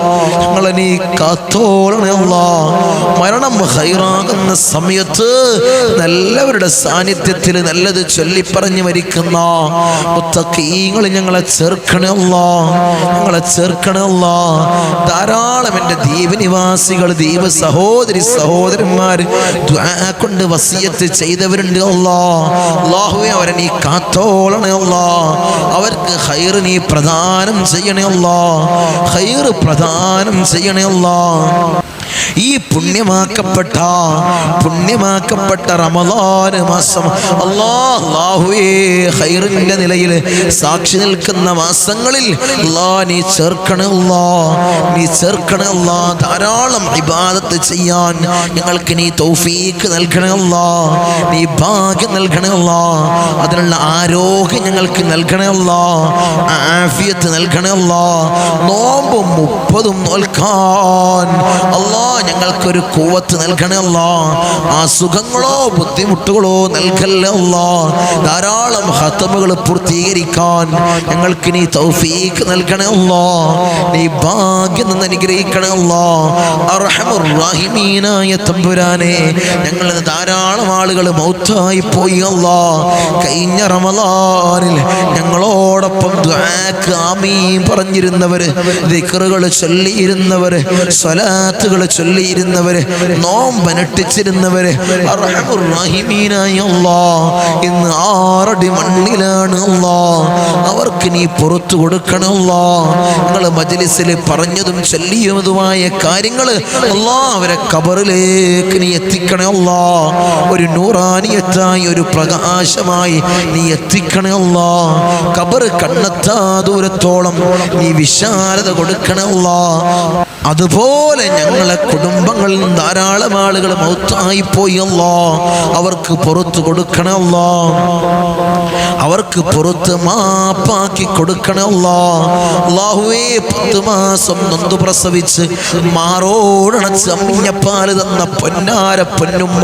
ഞങ്ങളെ നീ കാത്തോളണേ അല്ലാ. മരണം ഹൈറാകുന്ന സമയത്ത് നല്ലവരുടെ സാന്നിധ്യത്തിൽ നല്ലത് ചൊല്ലിപ്പറഞ്ഞ് മരിക്കുന്ന മുത്തഖീങ്ങൾ ഞങ്ങളെ ചേർക്കണേ അല്ലാ, ഞങ്ങളെ ചേർക്കണേ അല്ലാ. ധാരാളം എൻ്റെ ദ്വീപ് നിവാസികൾ, ദ്വീപ് സഹോദരി സഹോദരന്മാർ ദുആ കൊണ്ട് വസിയത്ത് ചെയ്തവരുണ്ട് അല്ലാ. അല്ലാഹുവേ, അവരെ നീ കാത്തോളണേ അല്ലാ. അവർക്ക് ഖൈർ നീ പ്രദാനം ചെയ്യണേ അല്ലാ, ഖൈർ പ്രദാനം ചെയ്യണേ അല്ലാ. ഈ പുണ്യമാക്കപ്പെട്ട റമളാൻ മാസം അല്ലാഹുവേ, ഖൈറിന്റെ നിലയിൽ സാക്ഷി നിൽക്കുന്ന മാസങ്ങളിൽ നീ ചേർക്കണേ അല്ലാ, നീ ചേർക്കണേ അല്ലാ. ധാരാളം ഇബാദത്ത് ചെയ്യാൻ ഞങ്ങൾക്ക് നീ തൗഫീക്ക് നൽകണേ അല്ലാ, നീ ഭാഗ്യം നൽകണേ അല്ലാ. അതിനുള്ള ആരോഗ്യം ഞങ്ങൾക്ക് നൽകണേ അല്ലാ, ആഫിയത്ത് നൽകണേ അല്ലാ. നോമ്പും 30 നോൽക്കാൻ അല്ലാ ഞങ്ങൾക്കൊരു ഖുവത്ത് നൽകണേ അല്ലാ. അസുഖങ്ങളോ ബുദ്ധിമുട്ടുകളോ നൽകല്ലേ അല്ലാ. ധാരാളം ഖത്മുകൾ പൂർത്തീകരിക്കാൻ ഞങ്ങൾക്ക് നീ തൗഫീക്ക് നൽകണേ അല്ലാ, നീ ഭാഗ്യം നിന്ന് അനുഗ്രഹിക്കണേ അല്ലാ. അർഹമുർ റഹീമീനായ തമ്പുരാനെ, ഞങ്ങൾ ധാരാളം ആളുകൾ മൗത്തായി പോയി അല്ലാ. കഴിഞ്ഞ റമളാനിൽ ഞങ്ങളോടൊപ്പം ദുആക്ക് ആമീൻ പറഞ്ഞിരുന്നവര്, ദിക്റുകൾ ചൊല്ലിയിരുന്നവര്, സ്വലാത്തുകൾ ചൊല്ലിയിരുന്നവര്, നോമ്പനുഷ്ഠിച്ചിരുന്നവര്, അർഹമുർ റഹീമീനായ അല്ലാഹ് ഇന്ന് 6 അടി മണ്ണിലാണ് അല്ലാഹ്. അവർക്ക് നീ പുറത്തു കൊടുക്കണം അല്ലാഹ്. ഞങ്ങൾ മജ്ലിസിൽ പറഞ്ഞതും ചൊല്ലിയതുമായ കാര്യങ്ങൾ അല്ലാഹ് അവരെ ഖബറിലേക്ക് നീ എത്തിക്കണേ അല്ലാഹ്. ഒരു നൂറാനിയത്തായി, ഒരു പ്രകാശമായി നീ എത്തിക്കണേ അല്ലാഹ്. ഖബർ കണ്ണെത്താ ദൂരത്തോളം നീ വിശാലത കൊടുക്കണേ അല്ലാഹ്. അതുപോലെ ഞങ്ങളെ കുടുംബങ്ങളിൽ ധാരാളം ആളുകൾ മൗത്തായി പോയി അല്ലാഹ്. അവർക്ക് പുറത്തു കൊടുക്കണേ അല്ലാഹ്, അവർക്ക് പുറത്ത് മാപ്പാക്കി കൊടുക്കണേ അല്ലാഹ്. അല്ലാഹുവേ, 10 മാസം നൊന്തു പ്രസവിച്ച് മാറോടണച്ച് അമ്മിഞ്ഞപ്പാല് തന്ന പൊന്നാര പൊന്നുമ്മ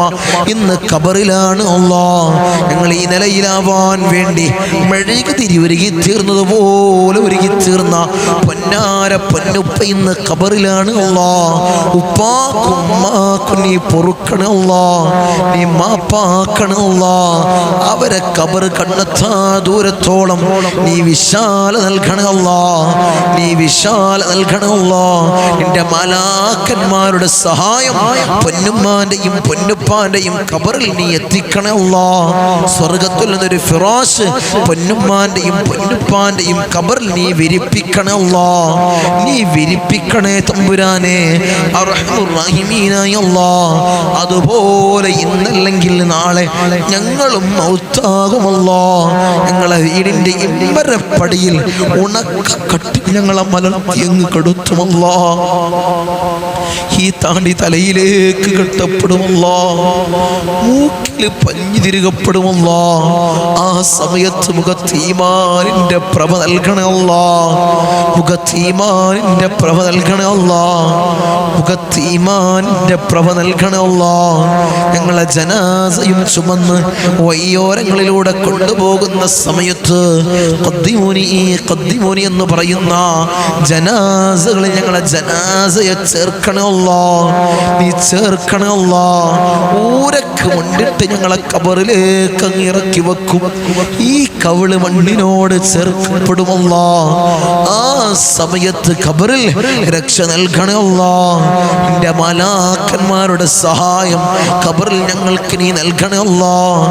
ഇന്ന് ഖബറിലാണ് അല്ലാഹ്. ഞങ്ങൾ ഈ നിലയിലാവാൻ വേണ്ടി മെഴുകുതിരി ഒരുങ്ങി തീർന്നതുപോലെ ഒരുങ്ങി തീർന്ന പൊന്നാര പൊന്നുപ്പ ഇന്ന് ഖബറിലാണ് അല്ലാഹ്. ഉപ്പാക്കും ഉമ്മാക്കും നീ പൊറുക്കണേ അല്ലാഹ്, നീ മാപ്പാക്കണേ അല്ലാഹ്. അവരെ ഖബർ കണ്ണെത്താ ദൂരത്തോളം നീ വിശാല നൽകണേ അല്ലാഹ്, നീ വിശാല നൽകണേ അല്ലാഹ്. നിന്റെ മലാക്കന്മാരുടെ സഹായം പൊന്നുമ്മാന്റെയും പൊന്നുപ്പാന്റെയും ഖബറിൽ നീ എത്തിക്കണേ അല്ലാഹ്. സ്വർഗത്തിൽ നിന്നൊരു ഫിറാശ് പൊന്നുമ്മാന്റെയും പൊന്നുപ്പാന്റെയും ഖബറിൽ നീ വിരിപ്പിക്കണേ അല്ലാഹ്, നീ വിരിപ്പിക്കണേ തമ്പുരാനെ, അർഹമുർ റഹീമീനായ അല്ലാഹ്. അതുപോലെ ഇന്നല്ലെങ്കിൽ നാളെ ഞങ്ങളും മൗത്താകുമല്ലോ. ഞങ്ങളെ വീടിന്റെ ഇമ്പരപ്പടിയിൽ ഉണക്കട്ടി ഞങ്ങളെ മലർത്തിയങ്ങ് കെടുത്തുമല്ലോ. ഈ താണ്ടി തലയിലേക്ക് കെട്ടപ്പെടുമല്ലോ, മൂക്കിൽ പഞ്ഞി തിരുകപ്പെടുമല്ലോ. ആ സമയത്ത് മുഖത്തീമാനിന്റെ പ്രഭ നൽകണേ അല്ലാഹ്, മുഖത്തീമാനിന്റെ പ്രഭ നൽകണേ അല്ലാഹ്, മുഖത്തീമാനിന്റെ പ്രഭ നൽകണേ അല്ലാഹ്. ഞങ്ങളെ ജനാസയും ചുമന്ന് വയ്യോരങ്ങളിലൂടെ കൊണ്ടുപോകുന്ന സമയത്ത് ഖദ്ദിമൂനി എന്ന് പറയുന്ന ജനാസകളെ ഞങ്ങളെ ജനാസയെ ചേർക്കണേ അല്ലാഹ്, നീ ചേർക്കണേ അല്ലാഹ്. ഊരക്ക് മുണ്ടിട്ട് ഞങ്ങളെ ഖബറിലേക്ക് അങ്ങ് ഇറക്കി വെക്കും. ഈ കവിള് മണ്ണിനോട് ചേർക്കപ്പെടുമല്ലോ. ആ സമയത്ത് ഖബറിൽ രക്ഷ നൽകണേ അല്ലാഹ്. നിന്റെ മലാക്കന്മാരുടെ സഹായം ഖബറിൽ ഞങ്ങൾക്ക് നീ നൽകണേ അല്ലാഹ്.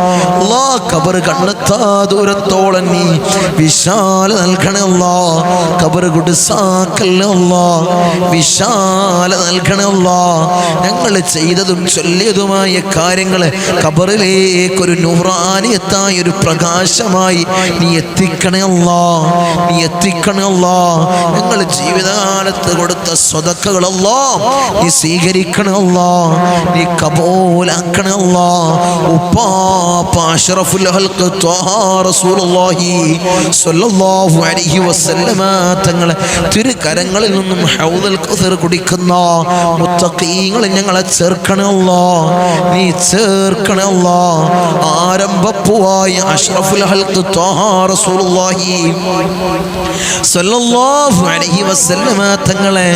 അല്ലാഹ്, ഖബർ കണ്ണെത്താ ദൂരത്തോളം നീ വിശാല നൽകണേ അല്ലാഹ്. ഖബർ കുടുസാക്കല്ലേ അല്ലാഹ്, വിശാല നൽകണേ അല്ലാഹ്. ഞങ്ങൾ ചെയ്തതും ചൊല്ലിയതുമായ കാര്യങ്ങൾ ഖബറിലേക്കൊരു നൂറാനിയത്തായ ഒരു പ്രകാശമായി നീ എത്തിക്കണേ അല്ലാഹ്, നീ എത്തിക്കണേ അല്ലാഹ്. ഞങ്ങൾ ജീവിതകാലത്ത് കൊടുത്ത സ്വതക്കകളല്ലോ നീ സ്വീകരിക്കണേ അല്ലാ, നീ കബൂലാക്കണേ അല്ലാ. ഉപ്പാപ്പ അഷ്റഫുൽ ഖൽഖ് ത്വാഹ റസൂലുള്ളാഹി സ്വല്ലല്ലാഹു അലൈഹി വസല്ലമ തങ്ങളെ തിരുകരങ്ങളിൽ നിന്നും ഹൗദുൽ കൗസർ കുടിക്കുന്ന മുത്തഖീങ്ങളെ ഞങ്ങളെ ചേർക്കണേ അല്ലാ, നീ ചേർക്കണേ അല്ലാ. ആരംഭപ്പുവായ അഷ്റഫുൽ ഖൽഖ് ത്വാഹ റസൂലുള്ളാഹി സ്വല്ലല്ലാഹു അലൈഹി വസല്ലമ തങ്ങളെ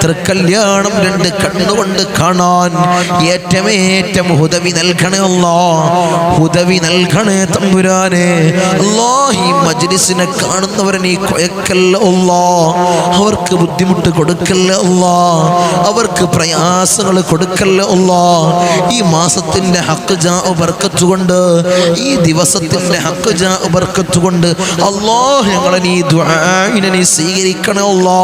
തൃക്കല്യാണം രണ്ട് കണ്ണുകൊണ്ട് കാണാൻ ഏറ്റമേറ്റം ഹുദവി നൽകണേ അല്ലാ, ഹുദവി നൽകണേ തമ്പുരാനെ. അല്ലാഹ് ഈ മജ്ലിസിനെ കാണുന്നവരെ നീ കൊയക്കല്ല അല്ലാ, അവർക്ക് ബുദ്ധിമുട്ട് കൊടുക്കല്ല അല്ലാ, അവർക്ക് പ്രയാസങ്ങൾ കൊടുക്കല്ല അല്ലാ. ഈ മാസത്തിന്റെ ഹക്ക് ജാ ബർക്കത്ത് കൊണ്ട്, ഈ ദിവസത്തിന്റെ ഹക്ക് ജാ ബർക്കത്ത് കൊണ്ട് അല്ലാഹ് ഞങ്ങളെ നീ ദുആഇനെ നീ സ്വീകരിക്കണേ അല്ലാ.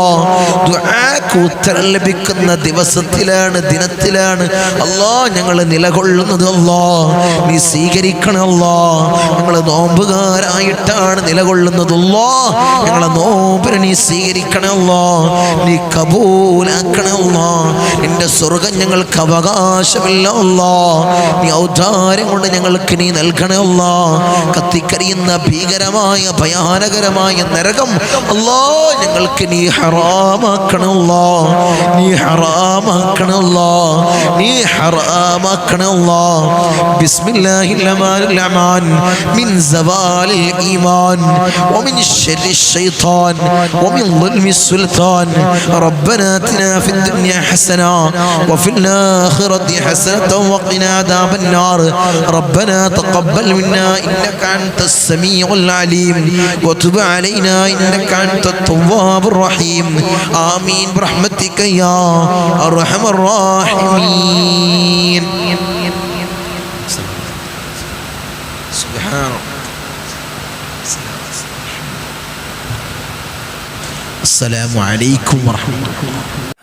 ദുആക്ക് ഉത്തരം ലഭിക്കുന്ന ദിവസത്തിലാണ്, ദിനത്തിലാണ് അല്ലാഹ് ഞങ്ങൾ നിലകൊള്ളുന്നത്. അല്ലാഹ് നീ സ്വീകരിക്കണേ അല്ലാഹ്. ഞങ്ങൾ നോമ്പുകാരായിട്ടാണ് നിലകൊള്ളുന്നത് അല്ലാഹ്, ഞങ്ങളെ നോമ്പിനെ നീ സ്വീകരിക്കണേ അല്ലാഹ്, നീ കബൂലാക്കണേ അല്ലാഹ്. നിന്റെ സ്വർഗ്ഗം ഞങ്ങൾക്ക് അവകാശമില്ല അല്ലാഹ്, നീ ഔദാര്യം കൊണ്ട് ഞങ്ങൾക്ക് നീ നൽകണേ അല്ലാഹ്. കത്തിക്കരിയുന്ന ഭീകരമായ ഭയാനകരമായ നരകം അല്ലാഹ് ഞങ്ങൾക്ക് നീ ഹറാമാക്കണേ അല്ലാഹ്, നീ ഹറാമാക്കണേ അല്ലാഹ്, നീ ഹറാമാക്കണേ അല്ലാഹ്. ബിസ്മില്ലാഹിർ റഹ്മാനിർ റഹീം. മിൻ സവാലിൽ ഈമാൻ വമിൻ ശർരിശ് ശൈത്താൻ വമിൻ ളുൽമിസ് സുൽത്താൻ. റബ്ബനാ ആതിനാ ഫിദ് ദുനിയാ ഹസന വഫിൽ ആഖിറതി ഹസനതൻ വഖിനാ അദാബൻ നാർ. റബ്ബനാ തഖബ്ബൽ മിന്നാ ഇന്നക അൻതസ് സമീഉൽ അലീം വതുബ് അലൈനാ ഇന്നക അൻതത് തവ്വാബുർ റഹീം. ആമീൻ ബിറഹ്മതിക യാ അർഹമർ റഹീമീൻ. السلام عليكم ورحمة الله.